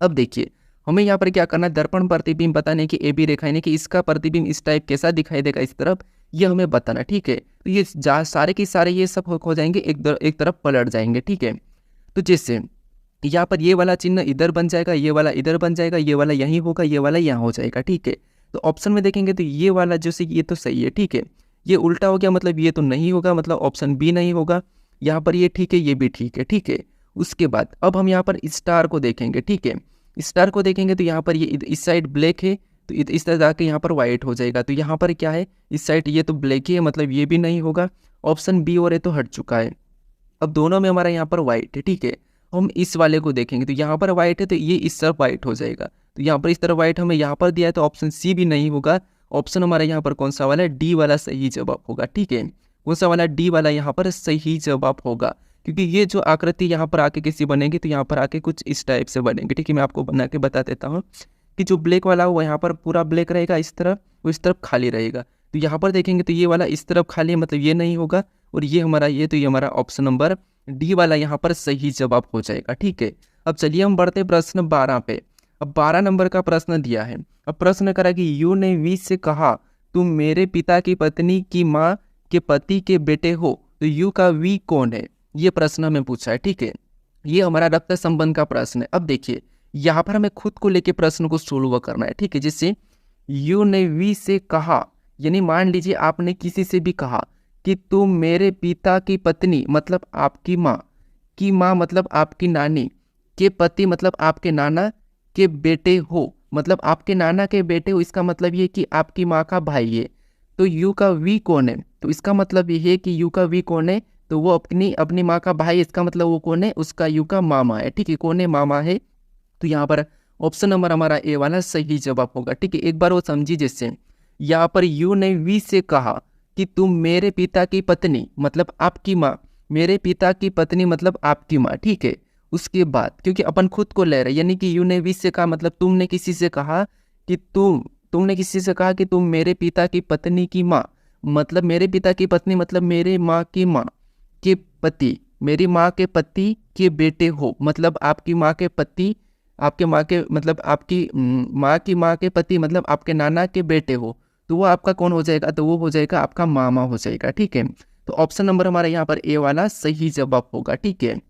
अब देखिए हमें यहाँ पर क्या करना है, दर्पण प्रतिबिंब बताने की, ए बी रेखाएं कि इसका प्रतिबिंब इस टाइप कैसा दिखाई देगा इस तरफ, ये हमें बताना। ठीक है, तो ये सारे के सारे ये सब हो जाएंगे, एक तरफ पलट जाएंगे। ठीक है, तो जैसे यहाँ पर ये वाला चिन्ह इधर बन जाएगा, ये वाला इधर बन जाएगा, ये वाला यहीं होगा, ये वाला यहाँ हो जाएगा। ठीक है, तो ऑप्शन में देखेंगे तो ये वाला जैसे ये तो सही है। ठीक है, ये उल्टा हो गया मतलब ये तो नहीं होगा, मतलब ऑप्शन बी नहीं होगा। यहाँ पर ये ठीक है, ये भी ठीक है। ठीक है, उसके बाद अब हम यहाँ पर स्टार को देखेंगे। ठीक है, स्टार को देखेंगे तो यहाँ पर ये इस साइड ब्लैक है, तो इस तरह जाके यहाँ पर वाइट हो जाएगा। तो यहाँ पर क्या है, इस साइड ये तो ब्लैक ही है, मतलब ये भी नहीं होगा, ऑप्शन बी और ए तो हट चुका है। अब दोनों में हमारा यहाँ पर वाइट है। ठीक है, हम इस वाले को देखेंगे तो यहाँ पर वाइट है, तो ये इस तरफ वाइट हो जाएगा। तो यहाँ पर इस तरफ वाइट हमें यहाँ पर दिया है, तो ऑप्शन सी भी नहीं होगा। ऑप्शन हमारा यहाँ पर कौन सा वाला है, डी वाला सही जवाब होगा। ठीक है, कौन सा वाला, डी वाला यहाँ पर सही जवाब होगा, क्योंकि ये जो आकृति यहाँ पर आके कैसी बनेगी, तो यहाँ पर आके कुछ इस टाइप से बनेंगे। ठीक है, मैं आपको बना के बता देता हूँ कि जो ब्लैक वाला वो यहाँ पर पूरा ब्लैक रहेगा इस तरफ, वो इस तरफ खाली रहेगा। तो यहाँ पर देखेंगे तो ये वाला इस तरफ खाली है, मतलब ये नहीं होगा, और ये हमारा ये, तो ये हमारा ऑप्शन नंबर डी वाला यहाँ पर सही जवाब हो जाएगा। ठीक है, अब चलिए हम बढ़ते प्रश्न 12 पे। अब 12 नंबर का प्रश्न दिया है। अब प्रश्न करा कि यू ने वी से कहा तुम मेरे पिता की पत्नी की माँ के पति के बेटे हो, तो यू का वी कौन है, ये प्रश्न हमें पूछा है। ठीक है, ये हमारा रक्त संबंध का प्रश्न है। अब देखिए यहाँ पर हमें खुद को लेके प्रश्न को सोल्व करना है। ठीक है, जिससे यू ने वी से कहा, यानी मान लीजिए आपने किसी से भी कहा कि तुम मेरे पिता की पत्नी मतलब आपकी माँ की माँ मतलब आपकी नानी के पति मतलब आपके नाना के बेटे हो, मतलब आपके नाना के बेटे हो, इसका मतलब ये कि आपकी माँ का भाई है। तो यू का वी कौन है, तो इसका मतलब ये है कि यू का वी कौन है, तो वो अपनी माँ का भाई, इसका मतलब वो कौन है, उसका यू का मामा है। ठीक है, कौन है, मामा है। तो यहाँ पर ऑप्शन नंबर हमारा ए वाला सही जवाब होगा। ठीक है, एक बार वो समझिए, जिससे यहाँ पर यू ने वी से कहा कि तुम मेरे पिता की पत्नी मतलब आपकी माँ, मेरे पिता की पत्नी मतलब आपकी माँ। ठीक है, उसके बाद क्योंकि अपन खुद को ले रहे हैं, यानी कि यू ने वी से कहा मतलब तुमने किसी से कहा कि तुमने किसी से कहा कि तुम मेरे पिता की पत्नी की माँ मतलब मेरे पिता की पत्नी मतलब मेरे माँ की माँ के पति, मेरी माँ के पति के बेटे हो, मतलब आपकी माँ के पति, आपके माँ के मतलब आपकी माँ की माँ के पति मतलब आपके नाना के बेटे हो, तो वो आपका कौन हो जाएगा, तो वो हो जाएगा आपका मामा हो जाएगा। ठीक है, तो ऑप्शन नंबर हमारा यहाँ पर ए वाला सही जवाब होगा। ठीक है,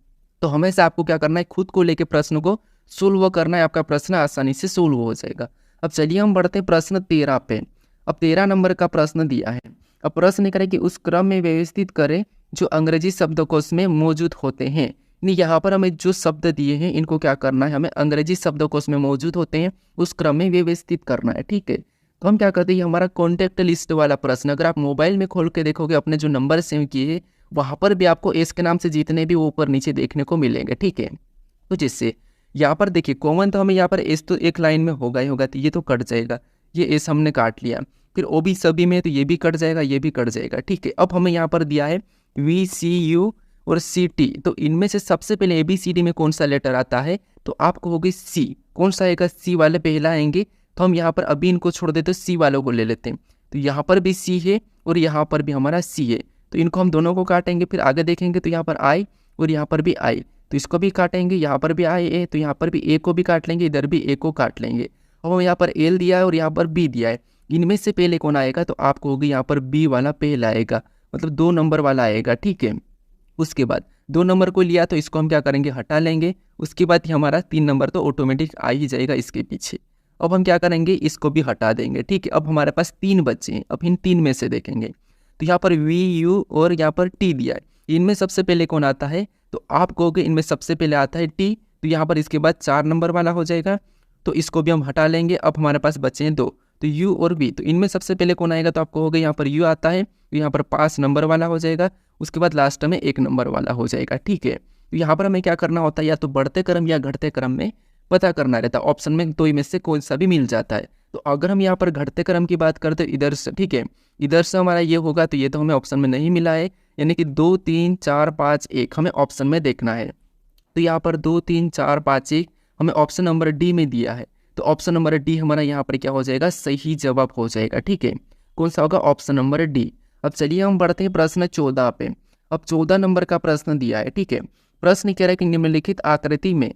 तो हमेशा आपको क्या करना है, खुद को लेके प्रश्न को सोल्व करना है, आपका प्रश्न आसानी से सोल्व हो जाएगा। अब चलिए हम बढ़ते हैं प्रश्न 13 पे। अब 13 नंबर का प्रश्न दिया है। अब प्रश्न करें कि उस क्रम में व्यवस्थित करें जो अंग्रेजी शब्दकोश में मौजूद होते हैं। यहाँ पर हमें जो शब्द दिए हैं इनको क्या करना है, हमें अंग्रेजी शब्दकोश में मौजूद होते हैं उस क्रम में व्यवस्थित करना है। ठीक है, तो हम क्या करते हैं, हमारा कॉन्टैक्ट लिस्ट वाला प्रश्न, अगर आप मोबाइल में खोल के देखोगे अपने जो नंबर सेव किए वहाँ पर भी आपको एस के नाम से जितने भी ऊपर नीचे देखने को मिलेंगे। ठीक है, तो जिससे यहाँ पर देखिए कॉमन तो हमें यहाँ पर एस तो एक लाइन में होगा ही होगा, तो ये तो कट जाएगा, ये एस हमने काट लिया। फिर ओ भी सभी में, तो ये भी कट जाएगा, ये भी कट जाएगा। ठीक है, अब हमें यहाँ पर दिया है वी सी यू और सी टी, तो इनमें से सबसे पहले ए बी सी डी में कौन सा लेटर आता है, तो आपको होगी सी, कौन सा आएगा, सी वाले पहला आएंगे। तो हम यहाँ पर अभी इनको छोड़ देते हैं, सी वालों को ले लेते हैं। तो यहाँ पर भी सी है और यहाँ पर भी हमारा सी है, तो इनको हम दोनों को काटेंगे। फिर आगे देखेंगे तो यहाँ पर आई और यहाँ पर भी आई, तो इसको भी काटेंगे। यहाँ पर भी आई ए, तो यहाँ पर भी ए को भी काट लेंगे, इधर भी ए को काट लेंगे। अब हम यहाँ पर एल दिया है और यहाँ पर बी दिया है, इनमें से पहले कौन आएगा, तो आपको होगी यहाँ पर बी वाला पहला आएगा, मतलब 2 नंबर वाला आएगा। ठीक है, उसके बाद 2 नंबर को लिया तो इसको हम क्या करेंगे, हटा लेंगे। उसके बाद हमारा 3 नंबर तो ऑटोमेटिक आ ही जाएगा इसके पीछे। अब हम क्या करेंगे, इसको भी हटा देंगे। ठीक है, अब हमारे पास 3 बच्चे हैं, अब इन 3 में से देखेंगे तो यहाँ पर वी यू और यहाँ पर टी दिया है, इनमें सबसे पहले कौन आता है, तो आप कहोगे इनमें सबसे पहले आता है टी, तो यहाँ पर इसके बाद 4 नंबर वाला हो जाएगा, तो इसको भी हम हटा लेंगे। अब हमारे पास बचे हैं 2, तो यू और बी, तो इनमें सबसे पहले कौन आएगा, तो आप कहोगे यहाँ पर यू आता है, तो यहाँ पर 5 नंबर वाला हो जाएगा, उसके बाद लास्ट में 1 नंबर वाला हो जाएगा। ठीक है, तो यहाँ पर हमें क्या करना होता है, या तो बढ़ते क्रम या घटते क्रम में पता करना रहता है, ऑप्शन में 2 में से कोई सा भी मिल जाता है। तो अगर हम यहाँ पर घटते क्रम की बात करते इधर से, ठीक है, इधर से हमारा ये होगा, तो ये तो हमें ऑप्शन में नहीं मिला है, यानी कि 2 3 4 5 1 हमें ऑप्शन में देखना है। तो यहाँ पर 2 3 4 5 1 हमें ऑप्शन नंबर डी में दिया है, तो ऑप्शन नंबर डी हमारा यहाँ पर क्या हो जाएगा, सही जवाब हो जाएगा। ठीक है, कौन सा होगा, ऑप्शन नंबर डी। अब चलिए हम बढ़ते हैं प्रश्न 14 पे। अब 14 नंबर का प्रश्न दिया है। ठीक है, प्रश्न कह रहा है कि निम्नलिखित आकृति में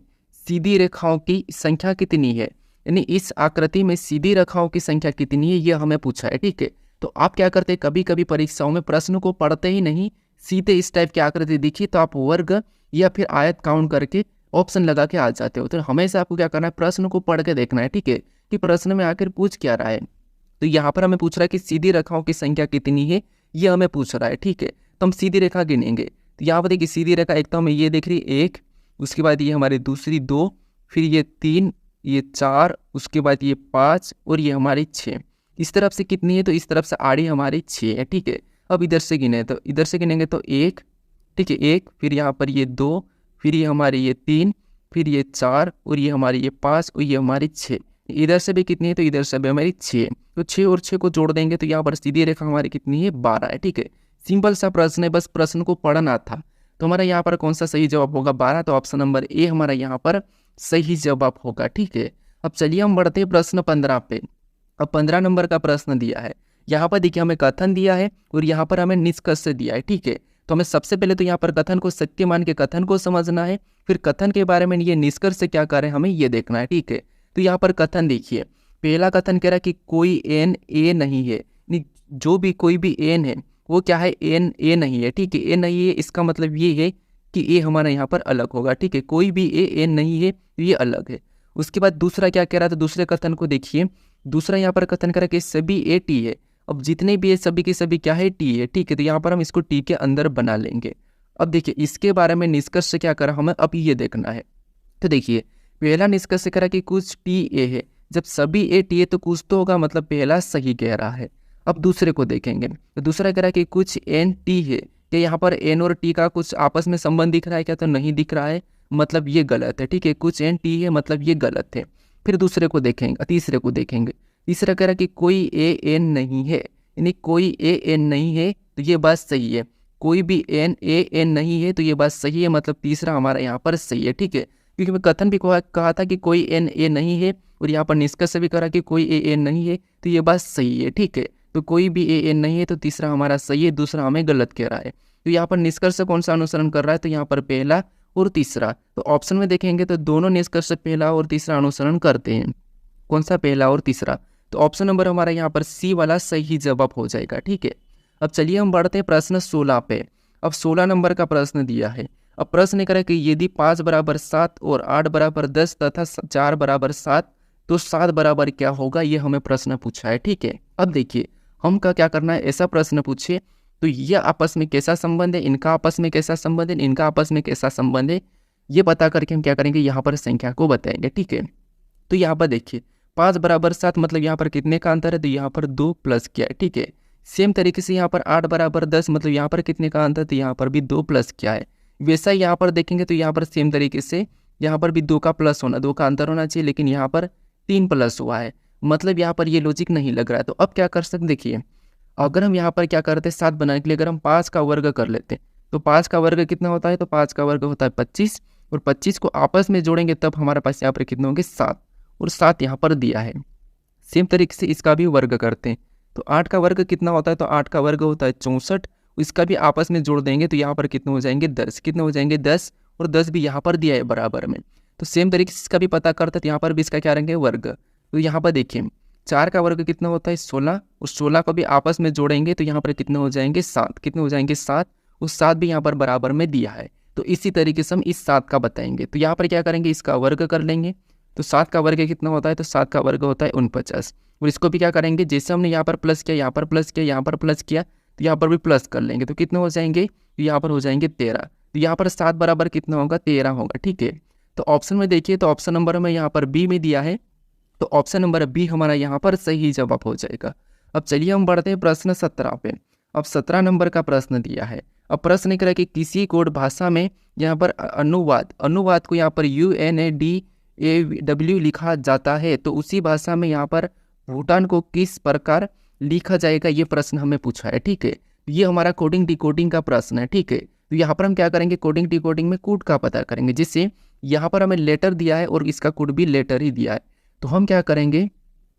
सीधी रेखाओं की संख्या कितनी है, यानी इस आकृति में सीधी रेखाओं की संख्या कितनी है, ये हमें पूछा है। ठीक है, तो आप क्या करते हैं, कभी कभी परीक्षाओं में प्रश्न को पढ़ते ही नहीं, सीधे इस टाइप की आकृति दिखी तो आप वर्ग या फिर आयत काउंट करके ऑप्शन लगा के आ जाते हो। तो हमेशा आपको क्या करना है, प्रश्न को पढ़ के देखना है। ठीक है, कि प्रश्न में आखिर पूछ क्या रहा है। तो यहाँ पर हमें पूछ रहा है कि सीधी रेखाओं की संख्या कितनी है, ये हमें पूछ रहा है। ठीक है, तो हम सीधी रेखा गिनेंगे। तो यहाँ पर देखिए सीधी रेखा एक तो हमें ये दिख रही 1, उसके बाद ये हमारी दूसरी 2, फिर ये 3, ये 4, उसके बाद ये 5 और ये हमारी 6। इस तरफ से कितनी है, तो इस तरफ से आड़ी हमारी 6 है। ठीक है, अब इधर से गिने, तो इधर से गिनेंगे तो 1, ठीक है 1, फिर यहाँ पर ये 2, फिर ये हमारी ये 3, फिर ये 4 और ये हमारी ये 5 और ये हमारी 6। इधर से भी कितनी है, तो इधर से भी हमारी 6, तो 6 और 6 को जोड़ देंगे तो यहाँ पर सीधी रेखा हमारी कितनी है, 12 है। ठीक है, सिंपल सा प्रश्न है, बस प्रश्न को पढ़ना था। तो हमारा यहाँ पर कौन सा सही जवाब होगा, 12, तो ऑप्शन नंबर ए हमारा यहाँ पर सही जवाब होगा। ठीक है, अब चलिए हम बढ़ते हैं प्रश्न 15 पे। अब 15 नंबर का प्रश्न दिया है। यहाँ पर देखिए हमें कथन दिया है और यहाँ पर हमें निष्कर्ष दिया है, ठीक है। तो हमें सबसे पहले तो यहाँ पर कथन को सत्य मान के कथन को समझना है, फिर कथन के बारे में ये निष्कर्ष से क्या करें हमें ये देखना है, ठीक है। तो यहाँ पर कथन देखिए, पहला कथन कह रहा है कि कोई एन ए नहीं है, जो भी कोई भी एन है वो क्या है, एन ए नहीं है, ठीक है। ए नहीं है इसका मतलब ये है कि ए हमारा यहाँ पर अलग होगा, ठीक है। कोई भी ए एन नहीं है तो ये अलग है। उसके बाद दूसरा क्या कह रहा था, दूसरे कथन को देखिए, दूसरा यहाँ पर कथन कर रहा है कि सभी ए टी है। अब जितने भी है सभी के सभी क्या है, टी है, ठीक है। तो यहाँ पर हम इसको टी के अंदर बना लेंगे। अब देखिए इसके बारे में निष्कर्ष क्या करा हमें अब ये देखना है। तो देखिए पहला निष्कर्ष करा कि कुछ टी ए है, जब सभी ए टी है तो कुछ तो होगा, मतलब पहला सही कह रहा है। अब दूसरे को देखेंगे तो दूसरा कह रहा है कि कुछ एन टी है, क्या यहाँ पर एन और टी का कुछ आपस में संबंध दिख रहा है क्या, तो नहीं दिख रहा है, मतलब ये गलत है, ठीक है। कुछ एन टी है मतलब ये गलत है। फिर दूसरे को देखेंगे, तीसरे को देखेंगे, तीसरा कह रहा है कि कोई ए एन नहीं है, यानी कोई ए एन नहीं है तो ये बात सही है। कोई भी एन ए एन नहीं है तो ये बात सही है, मतलब तीसरा हमारा यहाँ पर सही है, ठीक है। क्योंकि मैं कथन भी कहा था कि कोई एन ए नहीं है और यहाँ पर निष्कर्ष भी करा कि कोई ए एन नहीं है, तो ये बात सही है, ठीक है। तो कोई भी ए एन नहीं है तो तीसरा हमारा सही है, दूसरा हमें गलत कह रहा है। तो यहाँ पर निष्कर्ष कौन सा अनुसरण कर रहा है, तो यहाँ पर पहला और तीसरा। तो ऑप्शन में देखेंगे तो दोनों निष्कर्ष पहला और तीसरा अनुसरण करते हैं। कौन सा, पहला और तीसरा। तो ऑप्शन नंबर हमारा यहाँ पर सी वाला सही जवाब हो जाएगा, ठीक है। अब चलिए हम बढ़ते हैं प्रश्न 16 पे। अब 16 नंबर का प्रश्न दिया है। अब प्रश्न करें कि यदि 5 बराबर 7 और 8 बराबर 10 तथा 4 बराबर 7 तो 7 बराबर क्या होगा, ये हमें प्रश्न पूछा है, ठीक है। अब देखिए हम का क्या करना है, ऐसा प्रश्न पूछे तो ये आपस में कैसा संबंध है, इनका आपस में कैसा संबंध है, इनका आपस में कैसा संबंध है, ये पता करके हम क्या करेंगे, यहाँ पर संख्या को बताएंगे, ठीक है। तो यहाँ पर देखिए 5 बराबर 7 मतलब यहाँ पर कितने का अंतर है, तो यहाँ पर 2 प्लस किया है, ठीक है। सेम तरीके से यहाँ पर 8 बराबर 10 मतलब यहाँ पर कितने का अंतर, तो यहाँ पर भी 2 प्लस किया है। वैसा ही यहाँ पर देखेंगे तो यहाँ पर सेम तरीके से यहाँ पर भी 2 का प्लस होना, 2 का अंतर होना चाहिए, लेकिन यहाँ पर 3 प्लस हुआ है, मतलब यहाँ पर ये लॉजिक नहीं लग रहा है। तो अब क्या कर सकते, देखिए अगर हम यहाँ पर क्या करते हैं 7 बनाने के लिए अगर हम 5 का वर्ग कर लेते हैं तो 5 का वर्ग कितना होता है, तो 5 का वर्ग होता है 25 और 25 को आपस में जोड़ेंगे तब हमारे पास यहाँ पर कितने होंगे 7 और 7 यहाँ पर दिया है। सेम तरीके से इसका भी वर्ग करते हैं तो 8 का वर्ग कितना होता है, तो 8 का वर्ग होता है 64, इसका भी आपस में जोड़ देंगे तो यहाँ पर कितने हो जाएंगे 10, कितने हो जाएंगे 10 और 10 भी यहाँ पर दिया है बराबर में। तो सेम तरीके से इसका भी पता करते हैं तो यहाँ पर भी इसका क्या रहेंगे वर्ग। तो यहाँ पर देखिए 4 का वर्ग कितना होता है 16 और 16 को भी आपस में जोड़ेंगे तो यहाँ पर कितने हो जाएंगे 7, कितने हो जाएंगे 7 और 7 भी यहाँ पर बराबर में दिया है। तो इसी तरीके से हम इस 7 का बताएंगे तो यहाँ पर क्या करेंगे इसका वर्ग कर लेंगे। तो 7 का वर्ग कितना होता है, तो 7 का वर्ग होता है 49 और इसको भी क्या करेंगे, जैसे हमने यहाँ पर प्लस किया, यहाँ पर प्लस किया, यहाँ पर प्लस किया तो यहाँ पर भी प्लस कर लेंगे तो कितने हो जाएंगे, तो यहाँ पर हो जाएंगे 13। तो यहाँ पर 7 बराबर कितना होगा 13 होगा, ठीक है। तो ऑप्शन में देखिए तो ऑप्शन नंबर में यहाँ पर बी में दिया है तो ऑप्शन नंबर बी हमारा यहाँ पर सही जवाब हो जाएगा। अब चलिए हम बढ़ते हैं प्रश्न 17 पे। अब 17 नंबर का प्रश्न दिया है। अब प्रश्न करें कि किसी कोड भाषा में यहाँ पर अनुवाद को यहाँ पर UNADAW लिखा जाता है तो उसी भाषा में यहाँ पर भूटान को किस प्रकार लिखा जाएगा, ये प्रश्न हमें पूछा है, ठीक है। ये हमारा कोडिंग डिकोडिंग का प्रश्न है, ठीक है। तो यहाँ पर हम क्या करेंगे, कोडिंग डिकोडिंग में कोड का पता करेंगे, जिससे यहाँ पर हमें लेटर दिया है और इसका कोड भी लेटर ही दिया है। तो हम क्या करेंगे,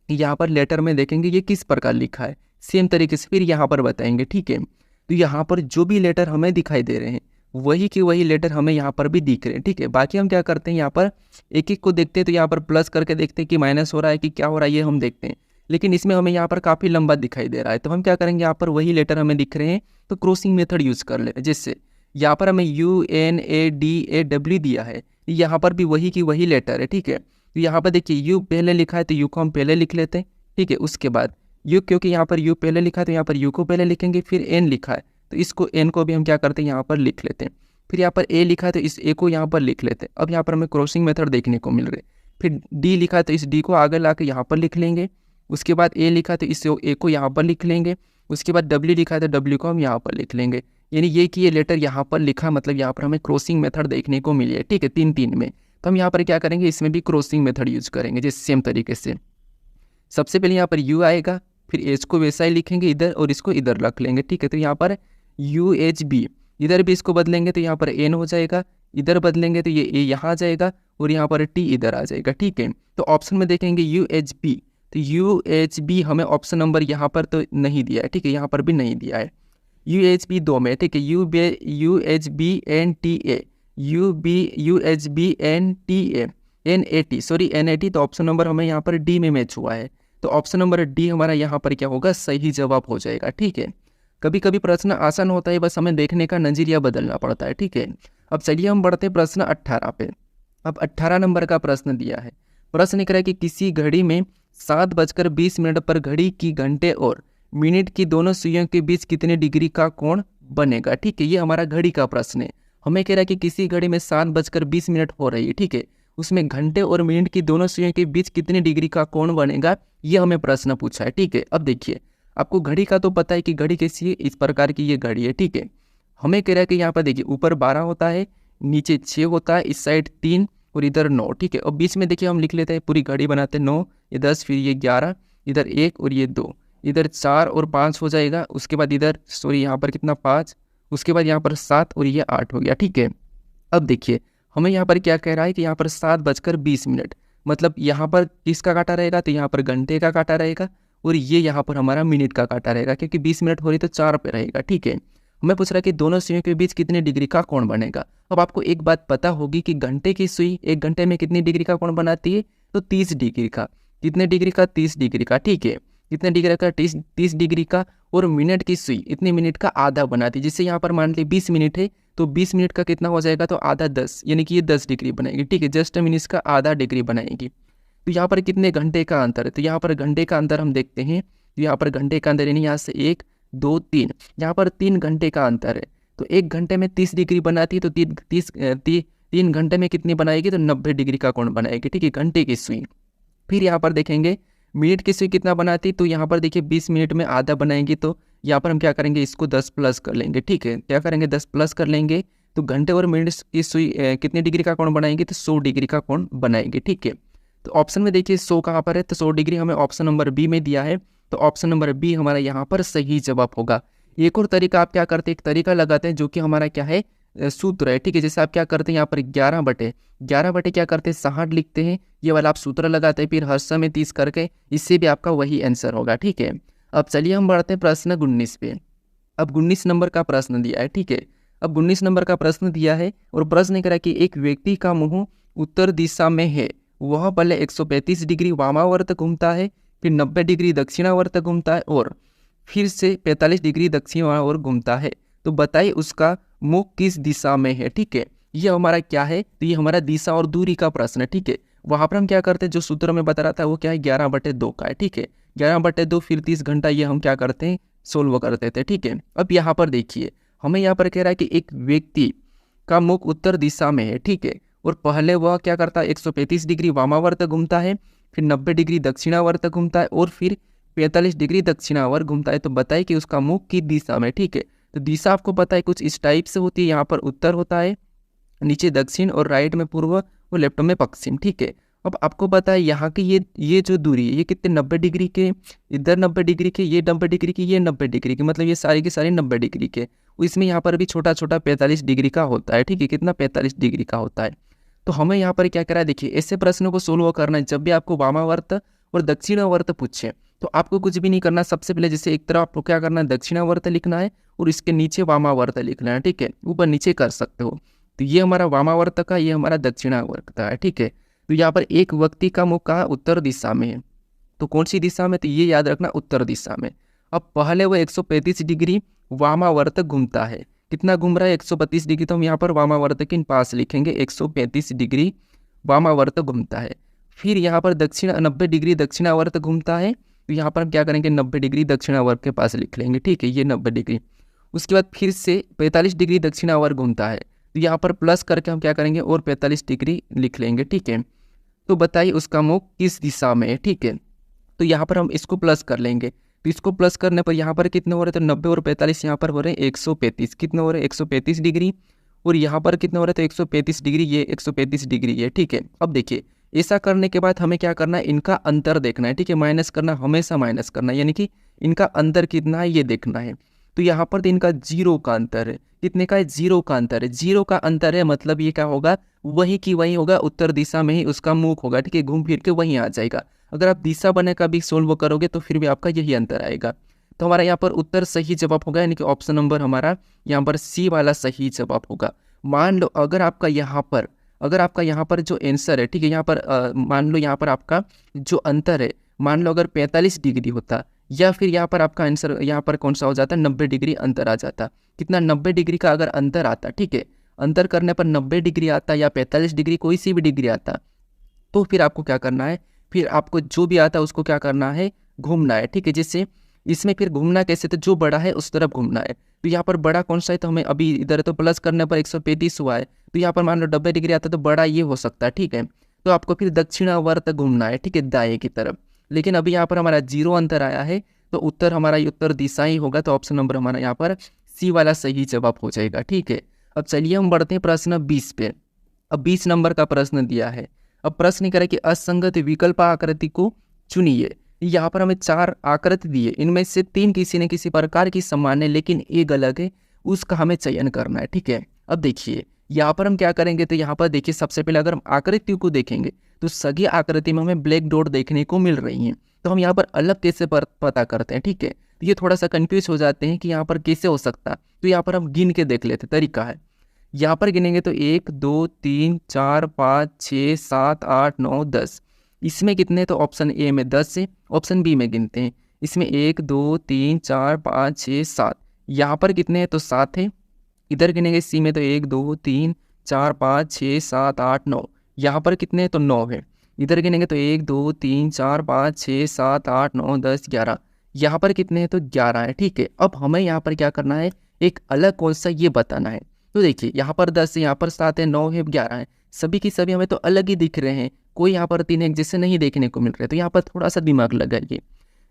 यहाँ पर लेटर में देखेंगे ये किस प्रकार लिखा है, सेम तरीके से फिर यहाँ पर बताएंगे, ठीक है। तो यहाँ पर जो भी लेटर हमें दिखाई दे रहे हैं वही के वही लेटर हमें यहाँ पर भी दिख रहे हैं, ठीक है। बाकी हम क्या करते हैं यहाँ पर एक एक को देखते हैं तो यहाँ पर प्लस करके देखते हैं कि माइनस हो रहा है कि क्या हो रहा है ये हम देखते हैं, लेकिन इसमें हमें यहाँ पर काफ़ी लंबा दिखाई दे रहा है। तो हम क्या करेंगे, यहाँ पर वही लेटर हमें दिख रहे हैं तो क्रॉसिंग मेथड यूज़ कर ले, जिससे यहाँ पर हमें UNADAW दिया है, यहाँ पर भी वही की वही लेटर है, ठीक है। तो यहाँ पर देखिए यू पहले लिखा है तो यू को हम पहले लिख लेते हैं, ठीक है। उसके बाद यू, क्योंकि यहाँ पर यू पहले लिखा है तो यहाँ पर यू को पहले लिखेंगे, फिर एन लिखा है तो इसको एन को भी हम क्या करते हैं यहाँ पर लिख लेते हैं, फिर यहाँ पर ए लिखा है तो इस ए को यहाँ पर लिख लेते हैं। अब यहाँ पर हमें क्रॉसिंग मेथड देखने को मिल रहे हैं। फिर डी लिखा है तो इस डी को आगे ला के यहाँ पर लिख लेंगे, उसके बाद ए लिखा है तो इस ए को यहाँ पर लिख लेंगे, उसके बाद डब्ल्यू लिखा है तो डब्ल्यू को हम यहाँ पर लिख लेंगे, यानी ये कि ये लेटर यहाँ पर लिखा, मतलब यहाँ पर हमें क्रॉसिंग मेथड देखने को मिली है, ठीक है, 3-3 में। तो हम यहाँ पर क्या करेंगे, इसमें भी क्रॉसिंग मेथड यूज करेंगे जिस सेम तरीके से। सबसे पहले यहाँ पर यू आएगा, फिर एच को वैसा ही लिखेंगे इधर और इसको इधर रख लेंगे, ठीक है। तो यहाँ पर UHB, इधर भी इसको बदलेंगे तो यहाँ पर एन हो जाएगा, इधर बदलेंगे तो ये ए यहाँ आ जाएगा और यहाँ पर टी इधर आ जाएगा, ठीक है। तो ऑप्शन में देखेंगे UHB तो UHB हमें ऑप्शन नंबर यहाँ पर तो नहीं दिया है, ठीक है, यहाँ पर भी नहीं दिया है। UHB 2 में, ठीक है, UHBNTA, UHBNTA, NAT, तो ऑप्शन नंबर हमें यहाँ पर डी में मैच हुआ है। तो ऑप्शन नंबर डी हमारा यहाँ पर क्या होगा, सही जवाब हो जाएगा, ठीक है। कभी कभी प्रश्न आसान होता है, बस हमें देखने का नजरिया बदलना पड़ता है, ठीक है। अब चलिए हम बढ़ते प्रश्न 18 पे। अब 18 नंबर का प्रश्न दिया है। प्रश्न लिख रहा है कि किसी घड़ी में 7:20 पर घड़ी की घंटे और मिनट की दोनों सुइयों के बीच कितने डिग्री का कोण बनेगा, ठीक है। ये हमारा घड़ी का प्रश्न है। हमें कह रहा है कि किसी घड़ी में 7:20 हो रही है, ठीक है, उसमें घंटे और मिनट की दोनों सुइयों के बीच कितने डिग्री का कोण बनेगा, ये हमें प्रश्न पूछा है, ठीक है। अब देखिए, आपको घड़ी का तो पता है कि घड़ी कैसी है, इस प्रकार की ये घड़ी है, ठीक है। हमें कह रहा है कि यहाँ पर देखिए ऊपर 12 होता है, नीचे 6 होता है, इस साइड 3 और इधर 9, ठीक है। और बीच में देखिए हम लिख लेते हैं, पूरी घड़ी बनाते हैं 9, ये 10, फिर ये 11, इधर 1 और ये 2, इधर 4 और 5 हो जाएगा। उसके बाद इधर यहाँ पर कितना 5, उसके बाद यहाँ पर 7 और ये 8 हो गया, ठीक है। अब देखिए हमें यहाँ पर क्या कह रहा है कि यहाँ पर 7:20, मतलब यहाँ पर किसका काटा रहेगा, तो यहाँ पर घंटे का काटा रहेगा और ये यहाँ पर हमारा मिनट का काटा रहेगा, क्योंकि 20 मिनट हो रही तो 4 पे रहेगा, ठीक है। हमें पूछ रहा है कि दोनों सुइयों के बीच कितने डिग्री का कोण बनेगा। अब आपको एक बात पता होगी कि घंटे की सुई 1 घंटे में कितनी डिग्री का कोण बनाती है, तो 30 डिग्री का। कितने डिग्री का, 30 डिग्री का, ठीक है। कितने डिग्री का, 30 डिग्री का। और मिनट की सुई इतने मिनट का आधा बनाती है, जिससे यहाँ पर मान ली 20 मिनट है, तो 20 मिनट का कितना हो जाएगा, तो आधा 10, यानी कि ये 10 डिग्री बनाएगी, ठीक है। जस्ट मिनट का आधा डिग्री बनाएगी। तो यहाँ पर कितने घंटे का अंतर है, तो यहाँ पर घंटे का अंतर हम देखते हैं। तो यहाँ पर घंटे का अंतर यानी यहाँ से 1 2 3, यहाँ पर 3 घंटे का अंतर है। तो 1 घंटे में 30 डिग्री बनाती है, तो 3 घंटे में कितनी बनाएगी, तो 90 डिग्री का कोण बनाएगी, ठीक है, घंटे की सुई। फिर यहाँ पर देखेंगे मिनट की सुई कितना बनाती, तो यहाँ पर देखिए 20 मिनट में आधा बनाएंगी, तो यहाँ पर हम क्या करेंगे, इसको 10 प्लस कर लेंगे, ठीक है। क्या करेंगे, 10 प्लस कर लेंगे, तो घंटे और मिनट की सुई कितने डिग्री का कोण बनाएंगे, तो 100 डिग्री का कोण बनाएंगे, ठीक है। तो ऑप्शन में देखिए 100 कहाँ पर है, तो 100 डिग्री हमें ऑप्शन नंबर बी में दिया है, तो ऑप्शन नंबर बी हमारा यहाँ पर सही जवाब होगा। एक और तरीका आप क्या करते हैं, एक तरीका लगाते हैं जो कि हमारा क्या है, सूत्र है, ठीक है। जैसे आप क्या करते हैं, यहाँ पर 11/11 क्या करते हैं, 60 लिखते हैं, ये वाला आप सूत्र लगाते हैं, फिर हर समय 30 करके, इससे भी आपका वही आंसर होगा, ठीक है। अब चलिए हम बढ़ते हैं प्रश्न 19 पे। अब 19 नंबर का प्रश्न दिया है, ठीक है। अब 19 नंबर का प्रश्न दिया है और प्रश्न करा कि एक व्यक्ति का मुंह उत्तर दिशा में है, वह पहले 135 डिग्री वामावर्त घूमता है, फिर 90 डिग्री दक्षिणावर्त घूमता है और फिर से 45 डिग्री दक्षिणावर्त घूमता है। तो बताइए उसका मुख किस दिशा में है, ठीक है। ये हमारा क्या है, तो ये हमारा दिशा और दूरी का प्रश्न है, ठीक है। वहाँ पर हम क्या करते हैं, जो सूत्र में बता रहा था वो क्या है, 11/2 का है, ठीक है। 11/2 फिर 30 घंटा, ये हम क्या करते हैं, सोल्व करते थे, ठीक है। अब यहाँ पर देखिए हमें यहाँ पर कह रहा है कि एक व्यक्ति का मुख उत्तर दिशा में है, ठीक है, और पहले वह क्या करता है, 135 डिग्री वामावर्त घूमता है, फिर 90 डिग्री दक्षिणावर्त घूमता है और फिर 45 डिग्री दक्षिणावर्त घूमता है। तो बताइए कि उसका मुख किस दिशा में, ठीक है। तो दिशा आपको पता है कुछ इस टाइप से होती है, यहाँ पर उत्तर होता है, नीचे दक्षिण और राइट में पूर्व और लेफ्ट में पश्चिम, ठीक है। अब आपको पता है यहाँ की ये जो दूरी है, ये कितने 90 डिग्री के, इधर 90 डिग्री के, ये 90 डिग्री की, ये 90 डिग्री की, मतलब ये सारी की सारी 90 डिग्री के। इसमें यहाँ पर भी छोटा छोटा 45 डिग्री का होता है, ठीक है, कितना 45 डिग्री का होता है। तो हमें यहाँ पर क्या करा है, देखिए ऐसे प्रश्नों को सोल्व करना है, जब भी आपको वामावर्त और दक्षिणावर्त पूछे तो आपको कुछ भी नहीं करना। सबसे पहले जैसे एक तरफ आपको क्या करना है, दक्षिणावर्त लिखना है और इसके नीचे वामावर्त लिखना है, ठीक है, ऊपर नीचे कर सकते हो। तो ये हमारा वामावर्त का, ये हमारा दक्षिणावर्त का है, ठीक है। तो यहाँ पर एक व्यक्ति का मुख कहाँ, उत्तर दिशा में है, तो कौन सी दिशा में, तो ये याद रखना, उत्तर दिशा में। अब पहले वो 135 डिग्री वामावर्त घूमता है, कितना घूम रहा है, 135 डिग्री, तो हम यहाँ पर वामावर्त के पास लिखेंगे 135 डिग्री वामावर्त घूमता है। फिर यहाँ पर 90 डिग्री दक्षिणावर्त घूमता है, तो यहाँ पर हम क्या करेंगे, 90 डिग्री दक्षिणावर्त के पास लिख लेंगे, ठीक है, ये 90 डिग्री। उसके बाद फिर से 45 डिग्री दक्षिणावर्त घूमता है, तो यहाँ पर प्लस करके हम क्या करेंगे और 45 डिग्री लिख लेंगे, ठीक है। तो बताइए उसका मुख किस दिशा में है, ठीक है। तो यहाँ पर हम इसको प्लस कर लेंगे, तो इसको प्लस करने पर यहाँ पर कितने हो रहे हैं, तो 90 और 45 यहाँ पर हो रहे हैं 135, कितने हो रहे हैं 135 डिग्री, और यहाँ पर कितने हो रहे थे 135 डिग्री, ये 135 डिग्री ये, ठीक है। अब देखिए ऐसा करने के बाद हमें क्या करना है, इनका अंतर देखना है, ठीक है, माइनस करना, हमेशा माइनस करना है, यानी कि इनका अंतर कितना है ये देखना है। तो यहाँ पर इनका 0 का अंतर है, कितने का है, 0 का अंतर है। 0 का अंतर है मतलब ये क्या होगा, वही की वही होगा, उत्तर दिशा में ही उसका मुख होगा, ठीक है, घूम फिर के वहीं आ जाएगा। अगर आप दिशा बने का भी सोल्व करोगे तो फिर भी आपका यही अंतर आएगा। तो हमारा यहाँ पर उत्तर सही जवाब होगा, यानी कि ऑप्शन नंबर हमारा यहाँ पर सी वाला सही जवाब होगा। मान लो अगर आपका यहाँ पर जो आंसर है, ठीक है, यहाँ पर मान लो यहाँ पर आपका जो अंतर है, मान लो अगर 45 डिग्री होता, या फिर यहाँ पर आपका आंसर यहाँ पर कौन सा हो जाता, 90 डिग्री अंतर आ जाता। कितना, 90 डिग्री का अगर अंतर आता, ठीक है, अंतर करने पर 90 डिग्री आता या 45 डिग्री, कोई सी भी डिग्री आता, तो फिर आपको क्या करना है, फिर आपको जो भी आता है उसको क्या करना है, घूमना है, ठीक है। जैसे इसमें फिर घूमना कैसे, तो जो बड़ा है उस तरफ घूमना है। तो यहाँ पर बड़ा कौन सा है, तो हमें अभी इधर तो प्लस करने पर 135 हुआ है, तो यहाँ पर मान लो 90 डिग्री आता है, तो बड़ा ये हो सकता है, ठीक है। तो आपको फिर दक्षिणावर्त घूमना है, ठीक है, दाएं की तरफ। लेकिन अभी यहाँ पर हमारा 0 अंतर आया है, तो उत्तर हमारा उत्तर दिशा ही होगा। तो ऑप्शन नंबर हमारा यहाँ पर सी वाला सही जवाब हो जाएगा, ठीक है। अब चलिए हम बढ़ते हैं प्रश्न 20 पे। अब 20 नंबर का प्रश्न दिया है। अब प्रश्न करें कि असंगत विकल्प आकृति को चुनिए। यहाँ पर हमें 4 आकृति दिए, इनमें से 3 किसी न किसी प्रकार की समान है, लेकिन एक अलग है, उसका हमें चयन करना है, ठीक है। अब देखिए यहाँ पर हम क्या करेंगे, तो यहाँ पर देखिए सबसे पहले अगर हम आकृतियों को देखेंगे तो सभी आकृति में हमें ब्लैक डॉट देखने को मिल रही हैं। तो हम यहाँ पर अलग कैसे पता करते हैं, ठीक है। तो ये थोड़ा सा कंफ्यूज हो जाते हैं कि यहाँ पर कैसे हो सकता, तो यहाँ पर हम गिन के देख लेते, तरीका है। यहाँ पर गिनेंगे तो 1 2 3 4 5 6 7 8 9 10। इसमें कितने, तो ऑप्शन ए में 10 है, ऑप्शन बी में गिनते हैं, इसमें 1 2 3 4 5 6 7। यहाँ पर कितने हैं, तो 7 है। इधर गिनेंगे सी में तो 1 2 3 4 5 6 7 8 9। यहाँ पर कितने हैं, तो 9 है। इधर गिनेंगे तो 1 2 3 4 5 6 7 8 9 10 11। यहाँ पर कितने हैं, तो 11 है, ठीक है। अब हमें यहाँ पर क्या करना है, एक अलग कौन सा ये बताना है। तो देखिए यहाँ पर 10 है, यहाँ पर 7 है, 9 है, 11 है, सभी की सभी हमें तो अलग ही दिख रहे हैं, कोई यहाँ पर 3 एक जैसे नहीं देखने को मिल रहे। तो यहाँ पर थोड़ा सा दिमाग लगाइए।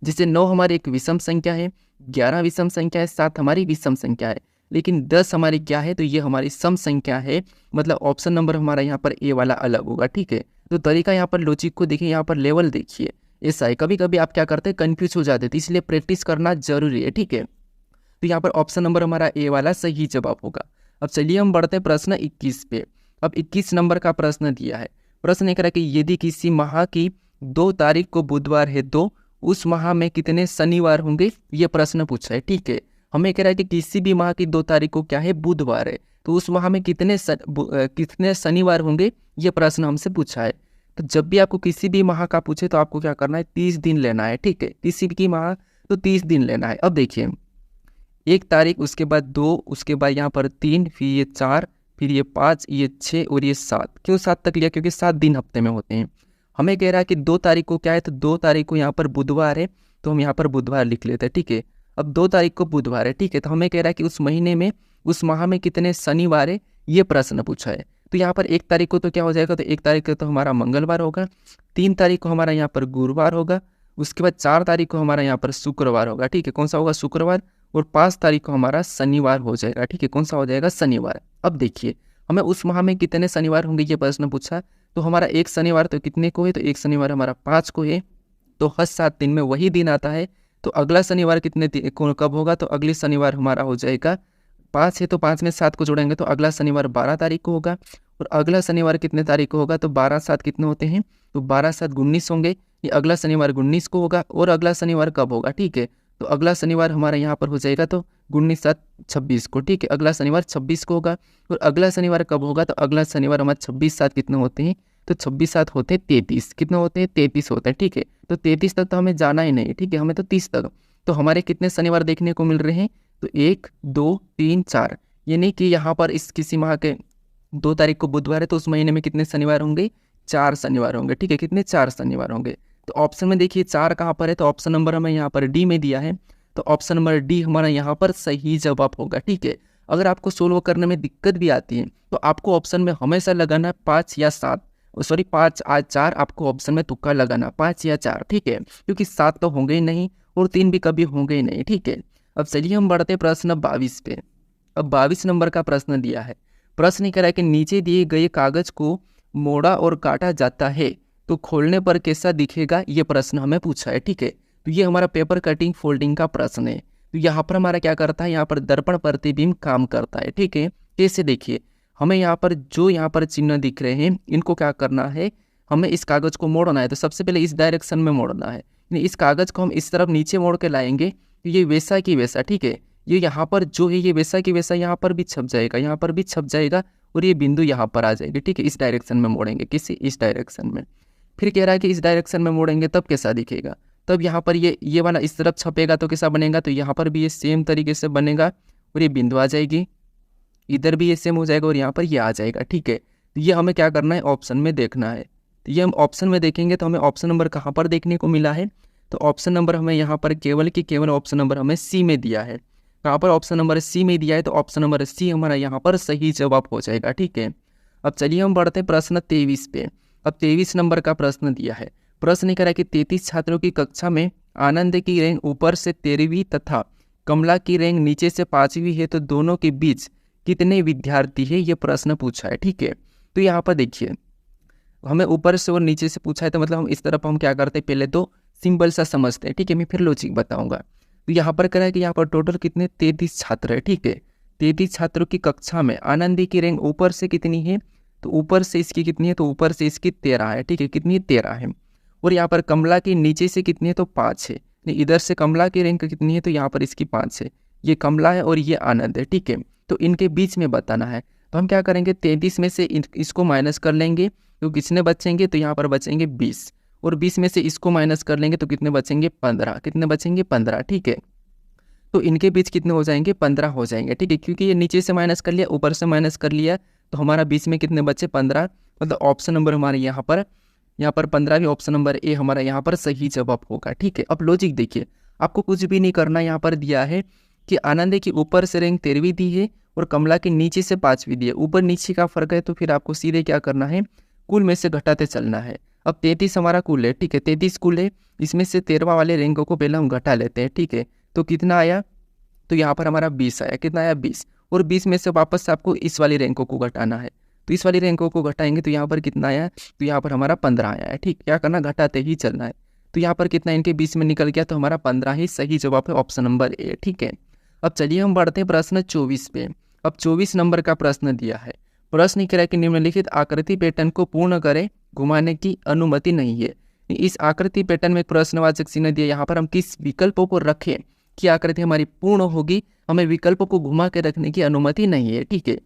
जैसे 9 हमारी एक विषम संख्या है, 11 विषम संख्या है, 7 हमारी विषम संख्या है, लेकिन 10 हमारी क्या है, तो ये हमारी सम संख्या है। मतलब ऑप्शन नंबर हमारा यहाँ पर ए वाला अलग होगा, ठीक है। तो तरीका यहाँ पर लॉजिक को देखिए, यहाँ पर लेवल देखिए, ऐसा है। कभी कभी आप क्या करते हैं, कन्फ्यूज हो जाते थे, इसलिए प्रैक्टिस करना जरूरी है, ठीक है। तो यहाँ पर ऑप्शन नंबर हमारा ए वाला सही जवाब होगा। अब चलिए हम बढ़ते हैं प्रश्न 21 पे। अब 21 नंबर का प्रश्न दिया है। प्रश्न ये कह रहा है कि यदि किसी माह की 2 तारीख को बुधवार है तो उस माह में कितने शनिवार होंगे, ये प्रश्न पूछा है, ठीक है। हमें कह रहा है कि किसी भी माह की 2 तारीख को क्या है, बुधवार है, तो उस माह में कितने शनिवार होंगे, ये प्रश्न हमसे पूछा है। तो जब भी आपको किसी भी माह का पूछे तो आपको क्या करना है, 30 दिन लेना है, ठीक है। किसी की माह तो 30 दिन लेना है। अब देखिए 1 तारीख, उसके बाद 2, उसके बाद यहाँ पर 3, फिर ये 4, फिर ये 5, ये 6 और ये 7। क्यों 7 तक लिया, क्योंकि 7 दिन हफ्ते में होते हैं। हमें कह रहा है कि 2 तारीख को क्या है, तो 2 तारीख को यहाँ पर बुधवार है, तो हम यहाँ पर बुधवार लिख लेते हैं, ठीक है। अब 2 तारीख को बुधवार है, ठीक है। तो हमें कह रहा है कि उस महीने में, उस माह में कितने शनिवार है, ये प्रश्न पूछा है। तो यहाँ पर 1 तारीख को तो क्या हो जाएगा, तो 1 तारीख को तो हमारा मंगलवार होगा, 3 तारीख को हमारा यहाँ पर गुरुवार होगा, उसके बाद 4 तारीख को हमारा यहाँ पर शुक्रवार होगा, ठीक है। कौन सा होगा, शुक्रवार। और 5 तारीख को हमारा शनिवार हो जाएगा, ठीक है। कौन सा हो जाएगा, शनिवार। अब देखिए हमें उस माह में कितने शनिवार होंगे, ये प्रश्न पूछा। तो हमारा 1 शनिवार तो कितने को है, तो 1 शनिवार हमारा 5 को है, तो हर 7 दिन में वही दिन आता है। तो अगला शनिवार कब होगा, तो अगले शनिवार हमारा हो जाएगा 5 है, तो 5 में 7 को जोड़ेंगे तो अगला शनिवार 12 तारीख को होगा। और अगला शनिवार कितने तारीख को होगा, तो 12 7 कितने होते हैं, तो 12 7 19 होंगे। ये अगला शनिवार 19 को होगा। और अगला शनिवार कब होगा, ठीक है। तो अगला शनिवार हमारा यहाँ पर हो जाएगा तो 19 7 26 को, ठीक है। अगला शनिवार 26 को होगा। और अगला शनिवार कब होगा, तो अगला शनिवार हमारा 26 7 कितने होते हैं, तो 26 7 होते हैं 33। कितने होते हैं, 33 होते हैं, ठीक है। तो 33 तक तो हमें जाना ही नहीं, ठीक है, हमें तो 30 तक। तो हमारे कितने शनिवार देखने को मिल रहे हैं, तो 1 2 3 4। यानी कि यहाँ पर इस किसी माह के 2 तारीख को बुधवार है, तो उस महीने में कितने शनिवार होंगे, 4 शनिवार होंगे, ठीक है। कितने, 4 शनिवार होंगे। तो ऑप्शन में देखिए 4 कहाँ पर है, तो ऑप्शन नंबर हमें यहाँ पर डी में दिया है, तो ऑप्शन नंबर डी हमारा यहाँ पर सही जवाब होगा, ठीक है। अगर आपको सोल्व करने में दिक्कत भी आती है तो आपको ऑप्शन में हमेशा लगाना 5 या 7, सॉरी 5 आज 4, आपको ऑप्शन में तुक्का लगाना 5 या 4, ठीक है, क्योंकि 7 तो होंगे ही नहीं और 3 भी कभी होंगे ही नहीं, ठीक है। अब चलिए हम बढ़ते प्रश्न 22 पे। अब 22 नंबर का प्रश्न दिया है। प्रश्न कह रहा है कि नीचे दिए गए कागज को मोड़ा और काटा जाता है तो खोलने पर कैसा दिखेगा, ये प्रश्न हमें पूछा है, ठीक है। तो ये हमारा पेपर कटिंग फोल्डिंग का प्रश्न है। तो यहाँ पर हमारा क्या करता है, यहाँ पर दर्पण प्रतिबिंब काम करता है, ठीक है। कैसे, देखिए हमें यहाँ पर जो यहाँ पर चिन्ह दिख रहे हैं इनको क्या करना है, हमें इस कागज़ को मोड़ना है तो सबसे पहले इस डायरेक्शन में मोड़ना है, यानी इस कागज़ को हम इस तरफ नीचे मोड़ के लाएंगे तो ये वैसा की वैसा, ठीक है, ये यहाँ पर जो है ये वैसा की वैसा यहाँ पर भी छप जाएगा, यहाँ पर भी छप जाएगा और ये बिंदु यहाँ पर आ जाएगी, ठीक है। इस डायरेक्शन में मोड़ेंगे, किसी इस डायरेक्शन में। फिर कह रहा है कि इस डायरेक्शन में मोड़ेंगे तब कैसा दिखेगा, तब यहाँ पर ये वाला इस तरफ छपेगा तो कैसा बनेगा, तो यहाँ पर भी ये सेम तरीके से बनेगा और ये बिंदु आ जाएगी, इधर भी ये सेम हो जाएगा और यहाँ पर ये आ जाएगा, ठीक है। तो ये हमें क्या करना है, ऑप्शन में देखना है। तो ये हम ऑप्शन में देखेंगे तो हमें ऑप्शन नंबर कहाँ पर देखने को मिला है, तो ऑप्शन नंबर हमें यहाँ पर केवल ऑप्शन नंबर हमें सी में दिया है। कहाँ पर ऑप्शन नंबर सी में दिया है, तो ऑप्शन नंबर सी हमारा यहाँ पर सही जवाब हो जाएगा, ठीक है। अब चलिए हम बढ़ते हैं प्रश्न 23 पे। अब 23 नंबर का प्रश्न दिया है। प्रश्न कह रहा है कि 33 छात्रों की कक्षा में आनंद की रैंक ऊपर से 13वीं तथा कमला की रैंक नीचे से 5वीं है, तो दोनों के बीच कितने विद्यार्थी है, ये प्रश्न पूछा है, ठीक है। तो यहाँ पर देखिए हमें ऊपर से और नीचे से पूछा है, तो मतलब हम इस तरफ हम क्या करते हैं, पहले तो सिंपल सा समझते हैं, ठीक है, मैं फिर लॉजिक बताऊंगा। तो यहाँ पर कह रहा है कि यहाँ पर टोटल कितने 33 छात्र है, ठीक है। 33 छात्रों की कक्षा में आनंदी की रैंक ऊपर से कितनी है, तो ऊपर से इसकी कितनी है, तो ऊपर से इसकी 13 है, ठीक है, कितनी 13 है। और यहाँ पर कमला की नीचे से कितनी है, तो 5 है। इधर से कमला की रैंक कितनी है, तो यहाँ पर इसकी 5 है। ये कमला है और ये आनंद है, ठीक है। तो इनके बीच में बताना है, तो हम क्या करेंगे, 33 में से इसको माइनस कर लेंगे तो कितने बचेंगे, तो यहाँ पर बचेंगे 20, और 20 में से इसको माइनस कर लेंगे तो कितने बचेंगे, 15, कितने बचेंगे 15, ठीक है। तो इनके बीच कितने हो जाएंगे, 15 हो जाएंगे, ठीक है, क्योंकि ये नीचे से माइनस कर लिया ऊपर से माइनस कर लिया, तो हमारा 20 में कितने बचे, 15, मतलब ऑप्शन नंबर हमारे यहाँ पर 15 भी ऑप्शन नंबर ए हमारा यहाँ पर सही जवाब होगा, ठीक है। अब लॉजिक देखिए, आपको कुछ भी नहीं करना, यहाँ पर दिया है कि आनंद की ऊपर से रैंक 13वीं दी है और कमला के नीचे से 5वीं दी है, ऊपर नीचे का फर्क है, तो फिर आपको सीधे क्या करना है, कुल में से घटाते चलना है। अब 33 हमारा कुल है, ठीक है, 33 कुल है, इसमें से 13वां वाले रैंकों को पहले हम घटा लेते हैं, ठीक है। तो कितना आया, तो यहाँ पर हमारा 20 आया, कितना आया 20, और 20 में से वापस से आपको इस वाली रैंकों को घटाना है, तो इस वाली रैंकों को घटाएंगे तो यहाँ पर कितना आया, तो यहाँ पर हमारा 15 आया है, ठीक, क्या करना, घटाते ही चलना है। तो यहाँ पर कितना इनके 20 में निकल गया, तो हमारा 15 ही सही जवाब है, ऑप्शन नंबर ए, ठीक है। अब चलिए हम बढ़ते हैं प्रश्न 24 पे। अब 24 नंबर का प्रश्न दिया है। प्रश्न कह रहा है कि निम्नलिखित आकृति पैटर्न को पूर्ण करें, घुमाने की अनुमति नहीं है। इस आकृति पैटर्न में एक प्रश्नवाचक चिन्ह दिया, यहाँ पर हम किस विकल्पों को रखें कि आकृति हमारी पूर्ण होगी, हमें विकल्पों को घुमा के रखने की अनुमति नहीं है, ठीक है।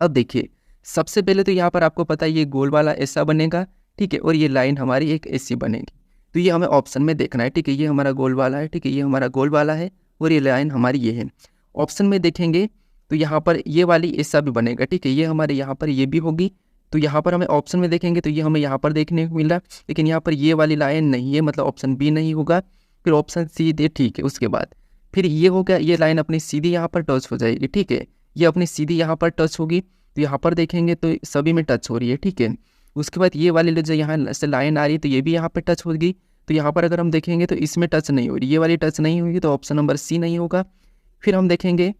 अब देखिए सबसे पहले तो यहाँ पर आपको पता है ये गोल वाला ऐसा बनेगा, ठीक है, और ये लाइन हमारी एक ऐसी बनेगी, तो ये हमें ऑप्शन में देखना है, ठीक है। ये हमारा गोल वाला है, ठीक है, ये हमारा गोल वाला है और ये लाइन हमारी ये है। ऑप्शन में देखेंगे तो यहाँ पर ये वाली ऐसा भी बनेगा, ठीक है, ये हमारे यहाँ पर ये भी होगी, तो यहाँ पर हमें ऑप्शन में देखेंगे तो ये हमें यहाँ पर देखने को मिल रहा है, लेकिन यहाँ पर ये वाली लाइन नहीं है, मतलब ऑप्शन बी नहीं होगा, फिर ऑप्शन सी दे, ठीक है। उसके बाद फिर ये हो गया, ये लाइन अपनी सीधी यहाँ पर टच हो जाएगी, ठीक है, ये अपनी सीधी यहाँ पर टच होगी, तो यहाँ पर देखेंगे तो सभी में टच हो रही है, ठीक है। उसके बाद ये वाली जो यहाँ से लाइन आ रही है तो ये भी यहाँ पर टच होगी, तो यहाँ पर अगर हम देखेंगे तो इसमें टच नहीं हो रही, ये वाली टच नहीं होगी, तो ऑप्शन नंबर सी नहीं होगा। फिर हम देखेंगे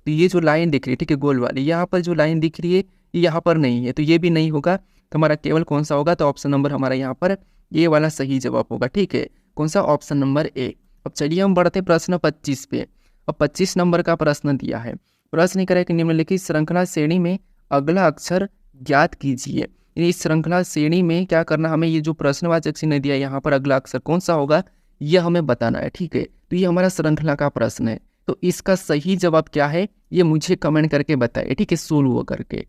तो ये जो लाइन दिख रही है, ठीक है, गोल वाली, यहाँ पर जो लाइन दिख रही है ये यहाँ पर नहीं है, तो ये भी नहीं होगा, तो हमारा केवल कौन सा होगा, तो ऑप्शन नंबर हमारा यहाँ पर ये वाला सही जवाब होगा, ठीक है, कौन सा, ऑप्शन नंबर ए। अब चलिए हम बढ़ते प्रश्न 25 पे। अब 25 नंबर का प्रश्न दिया है। प्रश्न करें कि निम्नलिखित श्रृंखला श्रेणी में अगला अक्षर ज्ञात कीजिए। इस श्रृंखला श्रेणी में क्या करना, हमें ये जो प्रश्नवाचक चिन्ह दिया है यहाँ पर अगला अक्षर कौन सा होगा ये हमें बताना है, ठीक है। तो ये हमारा श्रृंखला का प्रश्न है, तो इसका सही जवाब क्या है ये मुझे कमेंट करके बताइए, ठीक है, सोल्व करके।